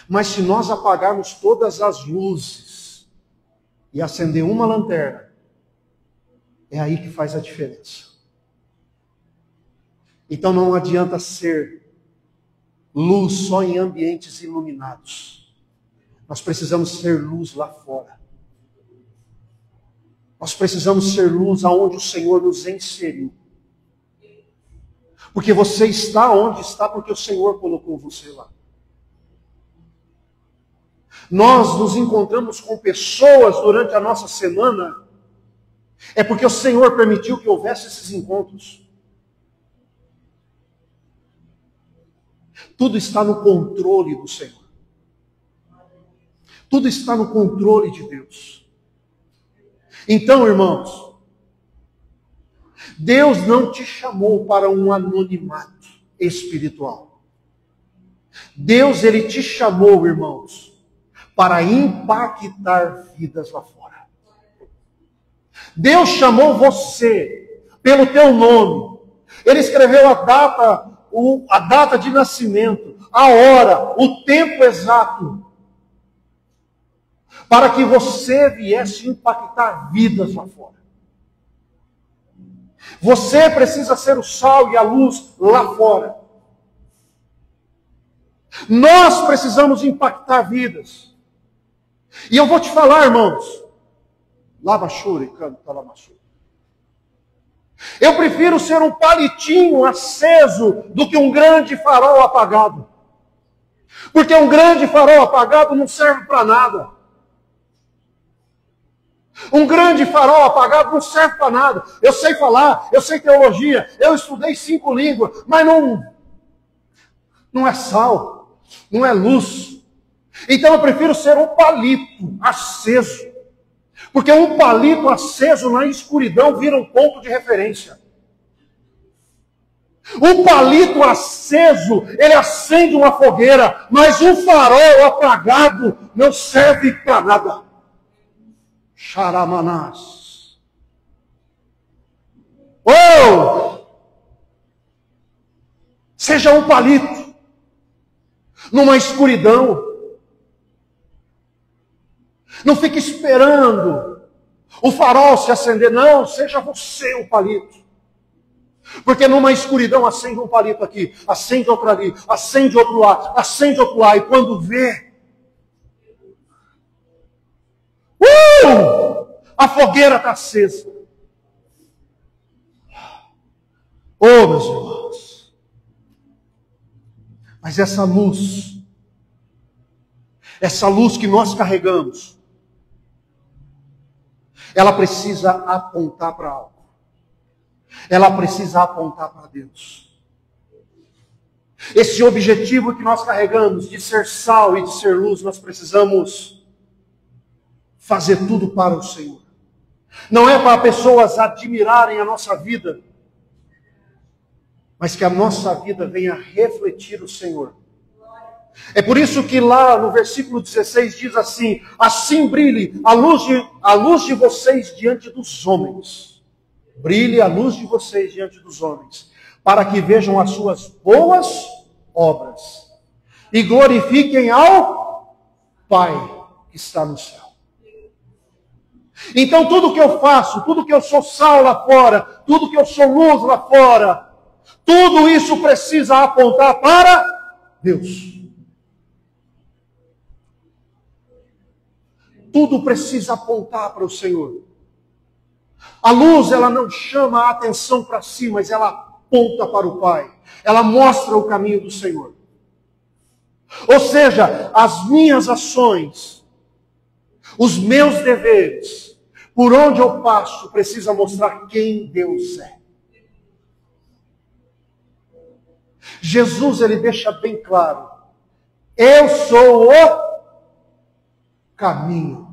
Speaker 1: Mas se nós apagarmos todas as luzes e acender uma lanterna, é aí que faz a diferença. Então não adianta ser luz só em ambientes iluminados. Nós precisamos ser luz lá fora. Nós precisamos ser luz aonde o Senhor nos inseriu. Porque você está onde está porque o Senhor colocou você lá. Nós nos encontramos com pessoas durante a nossa semana, é porque o Senhor permitiu que houvesse esses encontros. Tudo está no controle do Senhor. Tudo está no controle de Deus. Então, irmãos, Deus não te chamou para um anonimato espiritual. Deus, Ele te chamou, irmãos, para impactar vidas lá fora. Deus chamou você pelo teu nome. Ele escreveu a data de nascimento, a hora, o tempo exato, para que você viesse impactar vidas lá fora. Você precisa ser o sal e a luz lá fora. Nós precisamos impactar vidas. E eu vou te falar, irmãos, eu prefiro ser um palitinho aceso do que um grande farol apagado. Porque um grande farol apagado não serve para nada. Um grande farol apagado não serve para nada. Eu sei falar, eu sei teologia, eu estudei 5 línguas, mas não é sal, não é luz. Então eu prefiro ser um palito aceso. Porque um palito aceso na escuridão vira um ponto de referência. Um palito aceso, ele acende uma fogueira, mas um farol apagado não serve para nada. Xaramanás. Oh! Seja um palito numa escuridão. Não fique esperando o farol se acender. Não, seja você o palito. Porque numa escuridão acende um palito aqui, acende outro ali, acende outro lá, acende outro lá. E quando vê, a fogueira está acesa. Oh, meus irmãos. Mas essa luz que nós carregamos, ela precisa apontar para algo. Ela precisa apontar para Deus. Esse objetivo que nós carregamos de ser sal e de ser luz, nós precisamos fazer tudo para o Senhor. Não é para pessoas admirarem a nossa vida, mas que a nossa vida venha refletir o Senhor. É por isso que lá no versículo 16 diz assim: assim brilhe a luz de vocês diante dos homens. Brilhe a luz de vocês diante dos homens, para que vejam as suas boas obras e glorifiquem ao Pai que está no céu. Então tudo que eu faço, tudo que eu sou sal lá fora, tudo que eu sou luz lá fora, tudo isso precisa apontar para Deus. Tudo precisa apontar para o Senhor. A luz, ela não chama a atenção para si, mas ela aponta para o Pai. Ela mostra o caminho do Senhor. Ou seja, as minhas ações, os meus deveres, por onde eu passo, precisa mostrar quem Deus é. Jesus, ele deixa bem claro: eu sou o caminho.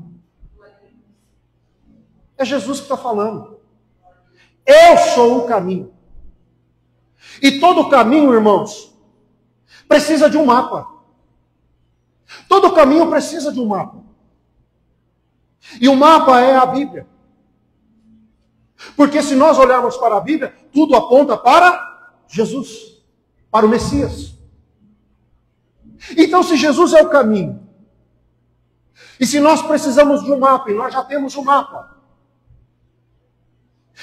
Speaker 1: É Jesus que está falando. Eu sou o caminho. E todo caminho, irmãos, precisa de um mapa. Todo caminho precisa de um mapa. E o mapa é a Bíblia. Porque se nós olharmos para a Bíblia, tudo aponta para Jesus, para o Messias. Então, se Jesus é o caminho, e se nós precisamos de um mapa, e nós já temos um mapa,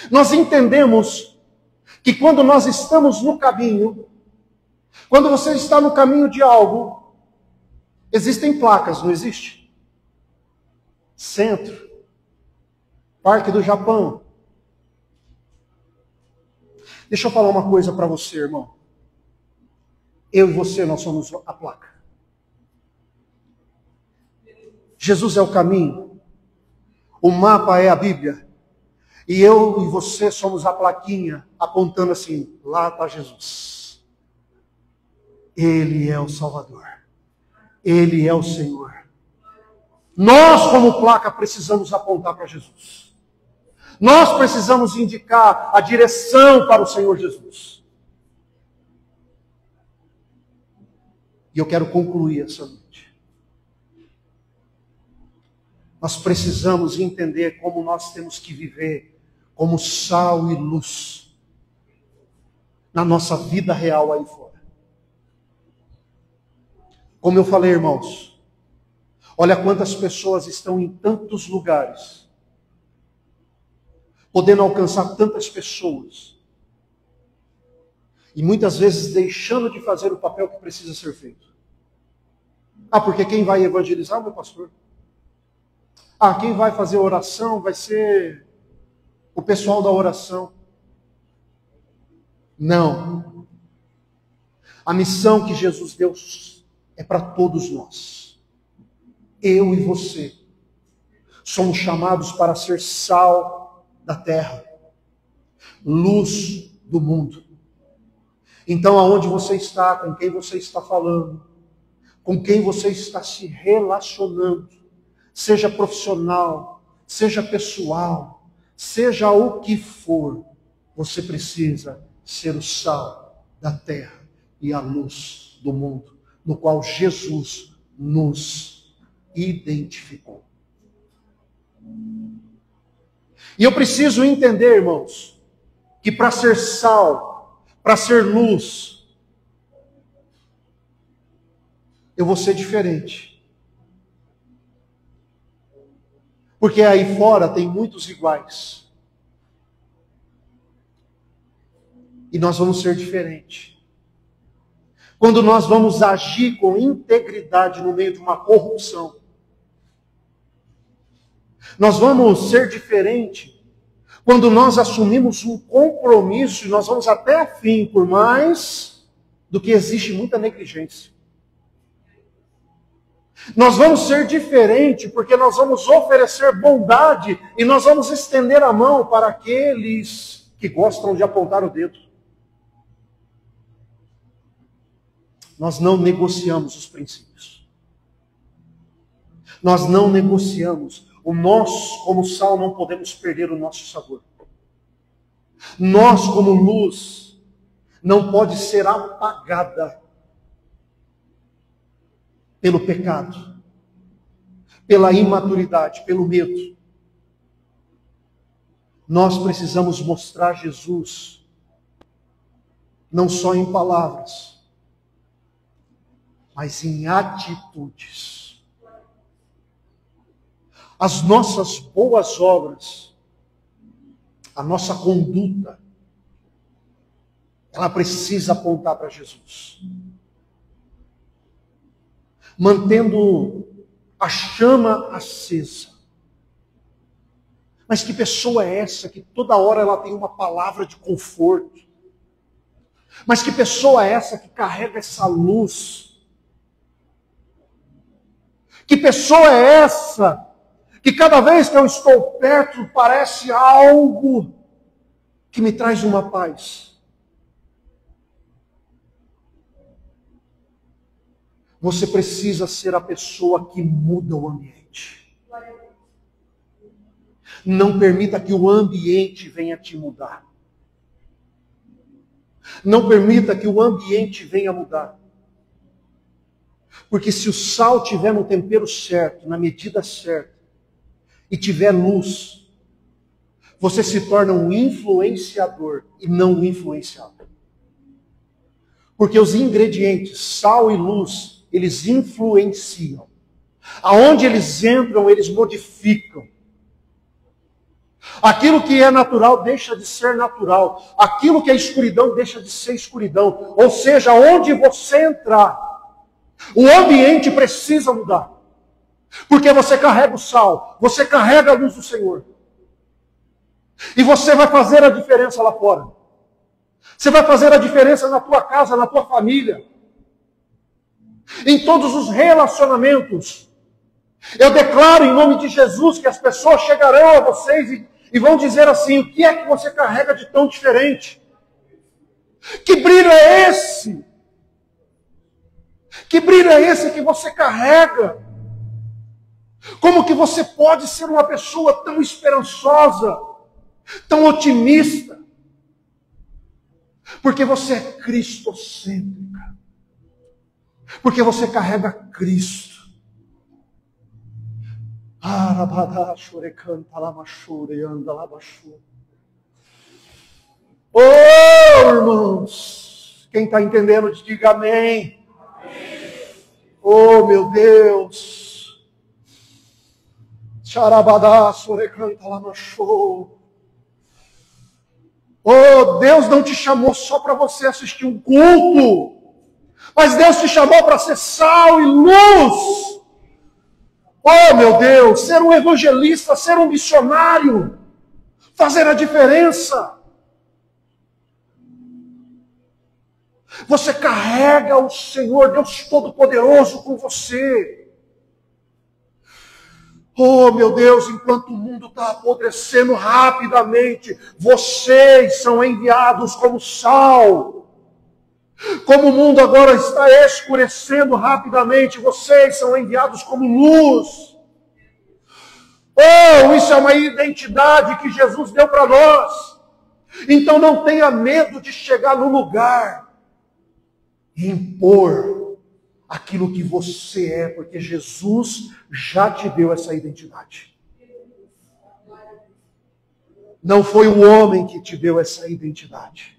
Speaker 1: nós entendemos que quando nós estamos no caminho, quando você está no caminho de algo, existem placas, não existe? Centro, Parque do Japão. Deixa eu falar uma coisa para você, irmão. Eu e você, nós somos a placa. Jesus é o caminho. O mapa é a Bíblia. E eu e você somos a plaquinha apontando assim: lá está Jesus. Ele é o Salvador. Ele é o Senhor. Nós, como placa, precisamos apontar para Jesus. Nós precisamos indicar a direção para o Senhor Jesus. E eu quero concluir essa noite. Nós precisamos entender como nós temos que viver como sal e luz na nossa vida real aí fora. Como eu falei, irmãos, olha quantas pessoas estão em tantos lugares, podendo alcançar tantas pessoas, e muitas vezes deixando de fazer o papel que precisa ser feito. Porque quem vai evangelizar, meu pastor? Quem vai fazer oração vai ser o pessoal da oração. Não. A missão que Jesus deu é para todos nós. Eu e você somos chamados para ser sal da terra, luz do mundo. Então, aonde você está, com quem você está falando, com quem você está se relacionando, seja profissional, seja pessoal, seja o que for, você precisa ser o sal da terra e a luz do mundo, no qual Jesus nos identificou. E eu preciso entender, irmãos, que para ser sal, para ser luz, eu vou ser diferente. Porque aí fora tem muitos iguais. E nós vamos ser diferentes. Quando nós vamos agir com integridade no meio de uma corrupção. Nós vamos ser diferentes quando nós assumimos um compromisso, e nós vamos até o fim, por mais do que existe muita negligência. Nós vamos ser diferentes porque nós vamos oferecer bondade e nós vamos estender a mão para aqueles que gostam de apontar o dedo. Nós não negociamos os princípios. Nós não negociamos. Nós, como sal, não podemos perder o nosso sabor. Nós, como luz, não pode ser apagada pelo pecado, pela imaturidade, pelo medo. Nós precisamos mostrar Jesus, não só em palavras, mas em atitudes. As nossas boas obras, a nossa conduta, ela precisa apontar para Jesus. Mantendo a chama acesa. Mas que pessoa é essa que toda hora ela tem uma palavra de conforto? Mas que pessoa é essa que carrega essa luz? Que pessoa é essa que cada vez que eu estou perto parece algo que me traz uma paz? Você precisa ser a pessoa que muda o ambiente. Não permita que o ambiente venha te mudar. Não permita que o ambiente venha mudar. Porque se o sal estiver no tempero certo, na medida certa, e tiver luz, você se torna um influenciador e não um influenciado. Porque os ingredientes, sal e luz, eles influenciam. Aonde eles entram, eles modificam. Aquilo que é natural deixa de ser natural. Aquilo que é escuridão deixa de ser escuridão. Ou seja, onde você entrar, o ambiente precisa mudar. Porque você carrega o sal, você carrega a luz do Senhor. E você vai fazer a diferença lá fora. Você vai fazer a diferença na tua casa, na tua família. Em todos os relacionamentos. Eu declaro em nome de Jesus que as pessoas chegarão a vocês e vão dizer assim: o que é que você carrega de tão diferente? Que brilho é esse? Que brilho é esse que você carrega? Como que você pode ser uma pessoa tão esperançosa, tão otimista? Porque você é cristocêntrica. Porque você carrega Cristo. Oh, irmãos, quem está entendendo, diga amém. Oh, meu Deus. Oh, Deus não te chamou só para você assistir um culto, mas Deus te chamou para ser sal e luz. Oh, meu Deus, ser um evangelista, ser um missionário, fazer a diferença. Você carrega o Senhor, Deus Todo-Poderoso com você. Oh, meu Deus, enquanto o mundo está apodrecendo rapidamente, vocês são enviados como sal. Como o mundo agora está escurecendo rapidamente, vocês são enviados como luz. Oh, isso é uma identidade que Jesus deu para nós. Então não tenha medo de chegar no lugar e impor aquilo que você é, porque Jesus já te deu essa identidade. Não foi o homem que te deu essa identidade.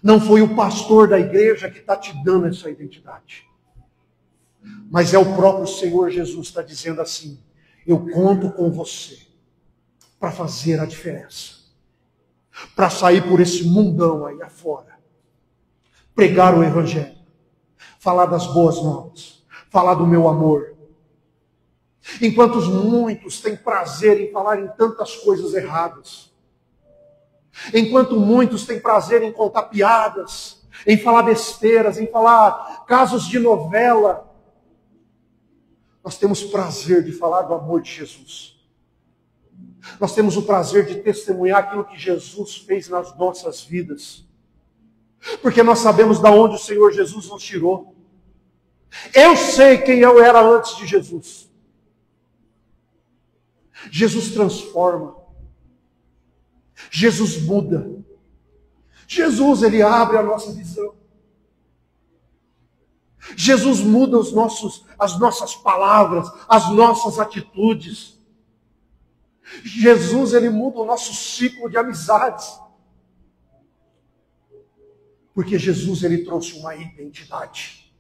Speaker 1: Não foi o pastor da igreja que está te dando essa identidade. Mas é o próprio Senhor Jesus que está dizendo assim: eu conto com você para fazer a diferença. Para sair por esse mundão aí afora. Pregar o Evangelho. Falar das boas novas. Falar do meu amor. Enquanto muitos têm prazer em falar em tantas coisas erradas. Enquanto muitos têm prazer em contar piadas, em falar besteiras, em falar casos de novela, nós temos prazer de falar do amor de Jesus. Nós temos o prazer de testemunhar aquilo que Jesus fez nas nossas vidas. Porque nós sabemos de onde o Senhor Jesus nos tirou. Eu sei quem eu era antes de Jesus. Jesus transforma. Jesus muda. Jesus, ele abre a nossa visão. Jesus muda as nossas palavras, as nossas atitudes. Jesus, ele muda o nosso ciclo de amizades. Porque Jesus, ele trouxe uma identidade.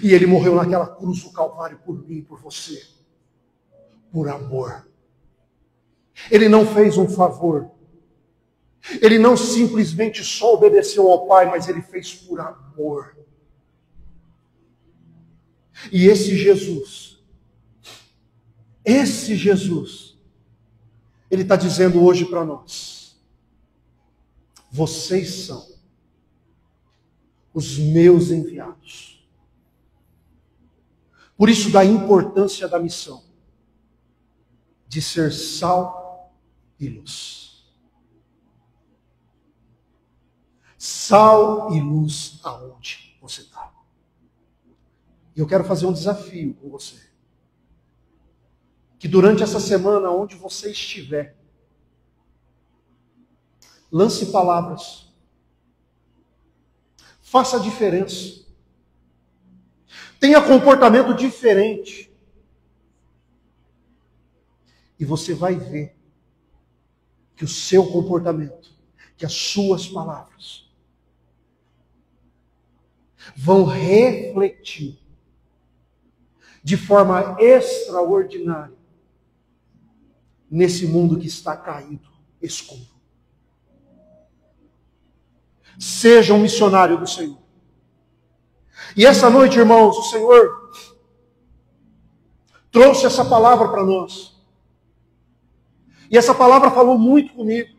Speaker 1: E Ele morreu naquela cruz do Calvário por mim e por você. Por amor. Ele não fez um favor. Ele não simplesmente só obedeceu ao Pai, mas Ele fez por amor. E esse Jesus, Ele está dizendo hoje para nós: vocês são os meus enviados. Por isso da importância da missão de ser sal e luz. Sal e luz aonde você está. E eu quero fazer um desafio com você. Que durante essa semana, onde você estiver, lance palavras. Faça a diferença. Tenha comportamento diferente. E você vai ver que o seu comportamento, que as suas palavras, vão refletir de forma extraordinária nesse mundo que está caído, escuro. Seja um missionário do Senhor. E essa noite, irmãos, o Senhor trouxe essa palavra para nós. E essa palavra falou muito comigo.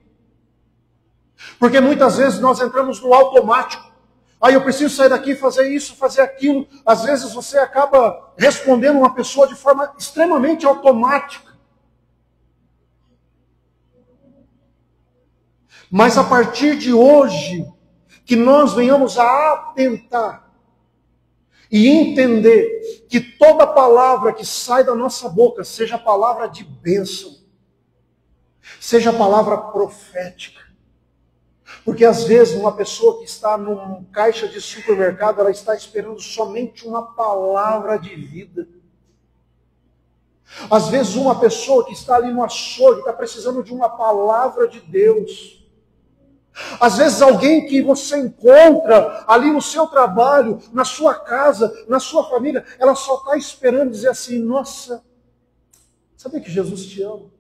Speaker 1: Porque muitas vezes nós entramos no automático. Eu preciso sair daqui e fazer isso, fazer aquilo. Às vezes você acaba respondendo uma pessoa de forma extremamente automática. Mas a partir de hoje, que nós venhamos a atentar e entender que toda palavra que sai da nossa boca, seja palavra de bênção, seja palavra profética. Porque às vezes uma pessoa que está num caixa de supermercado, ela está esperando somente uma palavra de vida. Às vezes uma pessoa que está ali no açougue está precisando de uma palavra de Deus. Às vezes alguém que você encontra ali no seu trabalho, na sua casa, na sua família, ela só está esperando dizer assim: nossa, sabia que Jesus te ama?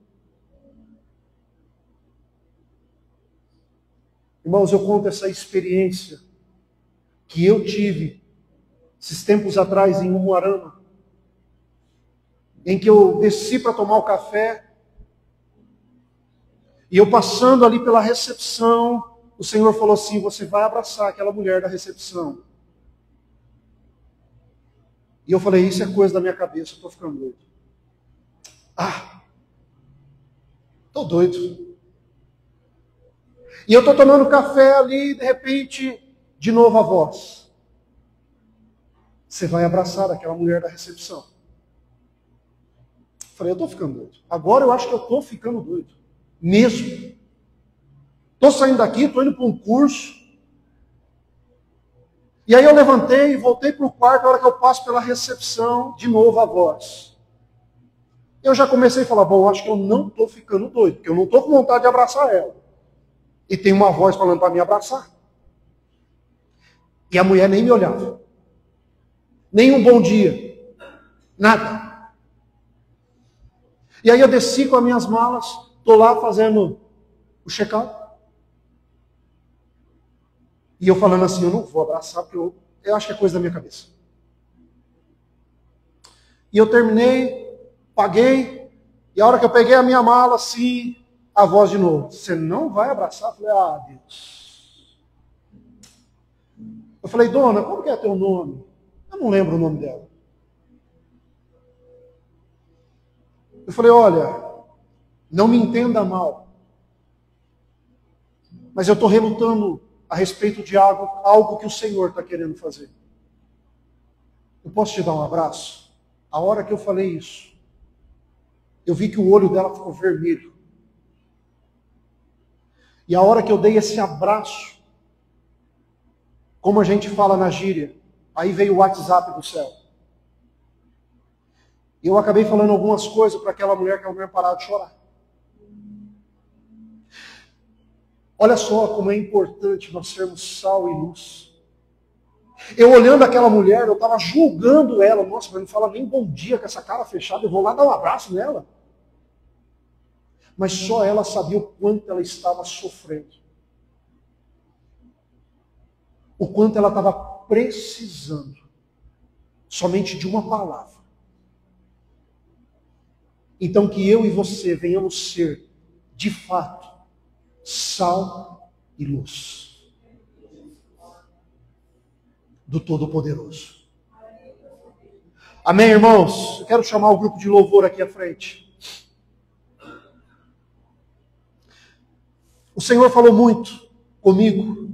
Speaker 1: Irmãos, eu conto essa experiência que eu tive esses tempos atrás em Umuarama, em que eu desci para tomar o café, e eu passando ali pela recepção, o Senhor falou assim: você vai abraçar aquela mulher da recepção. E eu falei: isso é coisa da minha cabeça, eu estou ficando doido. Estou doido. E eu estou tomando café ali, e de repente, de novo a voz: você vai abraçar aquela mulher da recepção. Eu falei: eu estou ficando doido. Agora eu acho que eu estou ficando doido. Mesmo. Estou saindo daqui, estou indo para um curso. E aí eu levantei e voltei para o quarto. A hora que eu passo pela recepção, de novo a voz. Eu já comecei a falar: bom, eu acho que eu não estou ficando doido, porque eu não estou com vontade de abraçar ela. E tem uma voz falando para me abraçar. E a mulher nem me olhava. Nem um bom dia. Nada. E aí eu desci com as minhas malas, estou lá fazendo o check-out. E eu falando assim: eu não vou abraçar, porque eu acho que é coisa da minha cabeça. E eu terminei, paguei, e a hora que eu peguei a minha mala, assim, a voz de novo: você não vai abraçar? Eu falei: Deus. Eu falei: dona, como que é teu nome? Eu não lembro o nome dela. Eu falei: olha, não me entenda mal, mas eu estou relutando a respeito de algo que o Senhor está querendo fazer. Eu posso te dar um abraço? A hora que eu falei isso, eu vi que o olho dela ficou vermelho. E a hora que eu dei esse abraço, como a gente fala na gíria, aí veio o WhatsApp do céu. E eu acabei falando algumas coisas para aquela mulher, que a mulher parou de chorar. Olha só como é importante nós sermos sal e luz. Eu olhando aquela mulher, eu estava julgando ela. Nossa, mas não fala nem bom dia com essa cara fechada, eu vou lá dar um abraço nela. Mas só ela sabia o quanto ela estava sofrendo. O quanto ela estava precisando somente de uma palavra. Então que eu e você venhamos ser, de fato, sal e luz do Todo-Poderoso. Amém, irmãos? Eu quero chamar o grupo de louvor aqui à frente. O Senhor falou muito comigo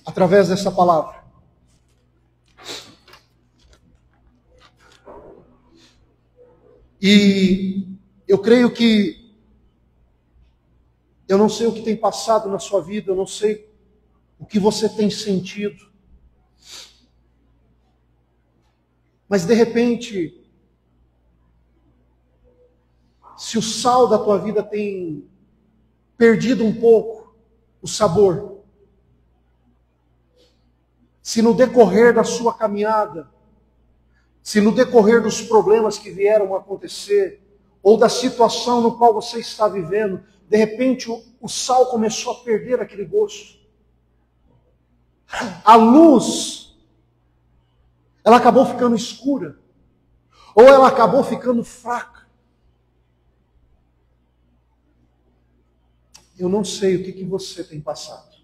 Speaker 1: através dessa palavra. E eu creio que eu não sei o que tem passado na sua vida, eu não sei o que você tem sentido. Mas de repente, se o sal da tua vida tem perdido um pouco o sabor, se no decorrer da sua caminhada, se no decorrer dos problemas que vieram a acontecer, ou da situação no qual você está vivendo, de repente o sal começou a perder aquele gosto. A luz, ela acabou ficando escura, ou ela acabou ficando fraca. Eu não sei o que você tem passado.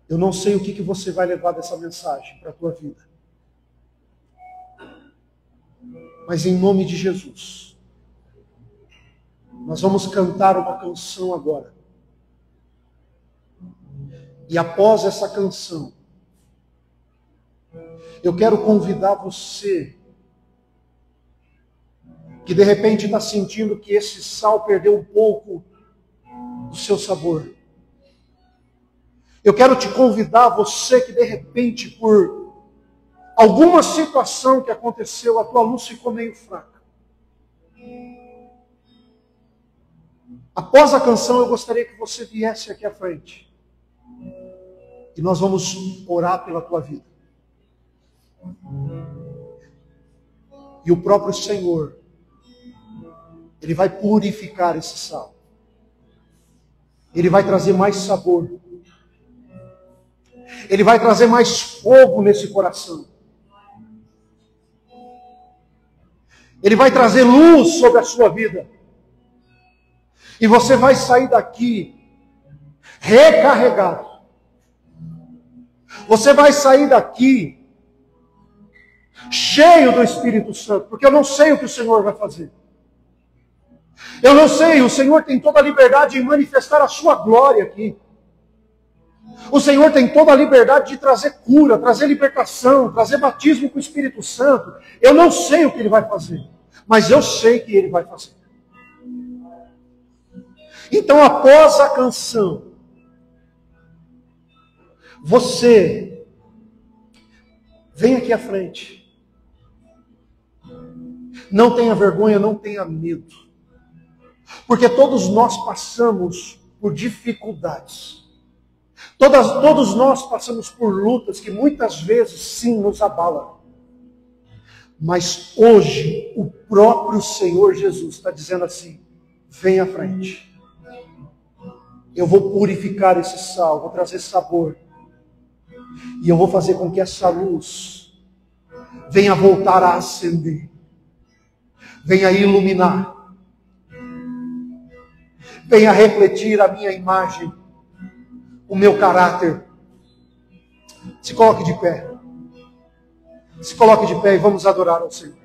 Speaker 1: Eu não sei o que você vai levar dessa mensagem para a tua vida. Mas em nome de Jesus, nós vamos cantar uma canção agora. E após essa canção, eu quero convidar você, que de repente está sentindo que esse sal perdeu um pouco do seu sabor. Eu quero te convidar, você que de repente, por alguma situação que aconteceu, a tua luz ficou meio fraca. Após a canção, eu gostaria que você viesse aqui à frente. E nós vamos orar pela tua vida. E o próprio Senhor, Ele vai purificar esse sal. Ele vai trazer mais sabor. Ele vai trazer mais fogo nesse coração. Ele vai trazer luz sobre a sua vida. E você vai sair daqui recarregado. Você vai sair daqui cheio do Espírito Santo, porque eu não sei o que o Senhor vai fazer. Eu não sei, o Senhor tem toda a liberdade de manifestar a sua glória aqui. O Senhor tem toda a liberdade de trazer cura, trazer libertação, trazer batismo com o Espírito Santo. Eu não sei o que Ele vai fazer, mas eu sei que Ele vai fazer. Então, após a canção, você vem aqui à frente. Não tenha vergonha, não tenha medo. Porque todos nós passamos por dificuldades. Todos nós passamos por lutas que muitas vezes sim nos abalam. Mas hoje o próprio Senhor Jesus está dizendo assim: vem à frente. Eu vou purificar esse sal, vou trazer sabor. E eu vou fazer com que essa luz venha voltar a acender. Venha iluminar. Venha refletir a minha imagem, o meu caráter. Se coloque de pé. Se coloque de pé e vamos adorar ao Senhor.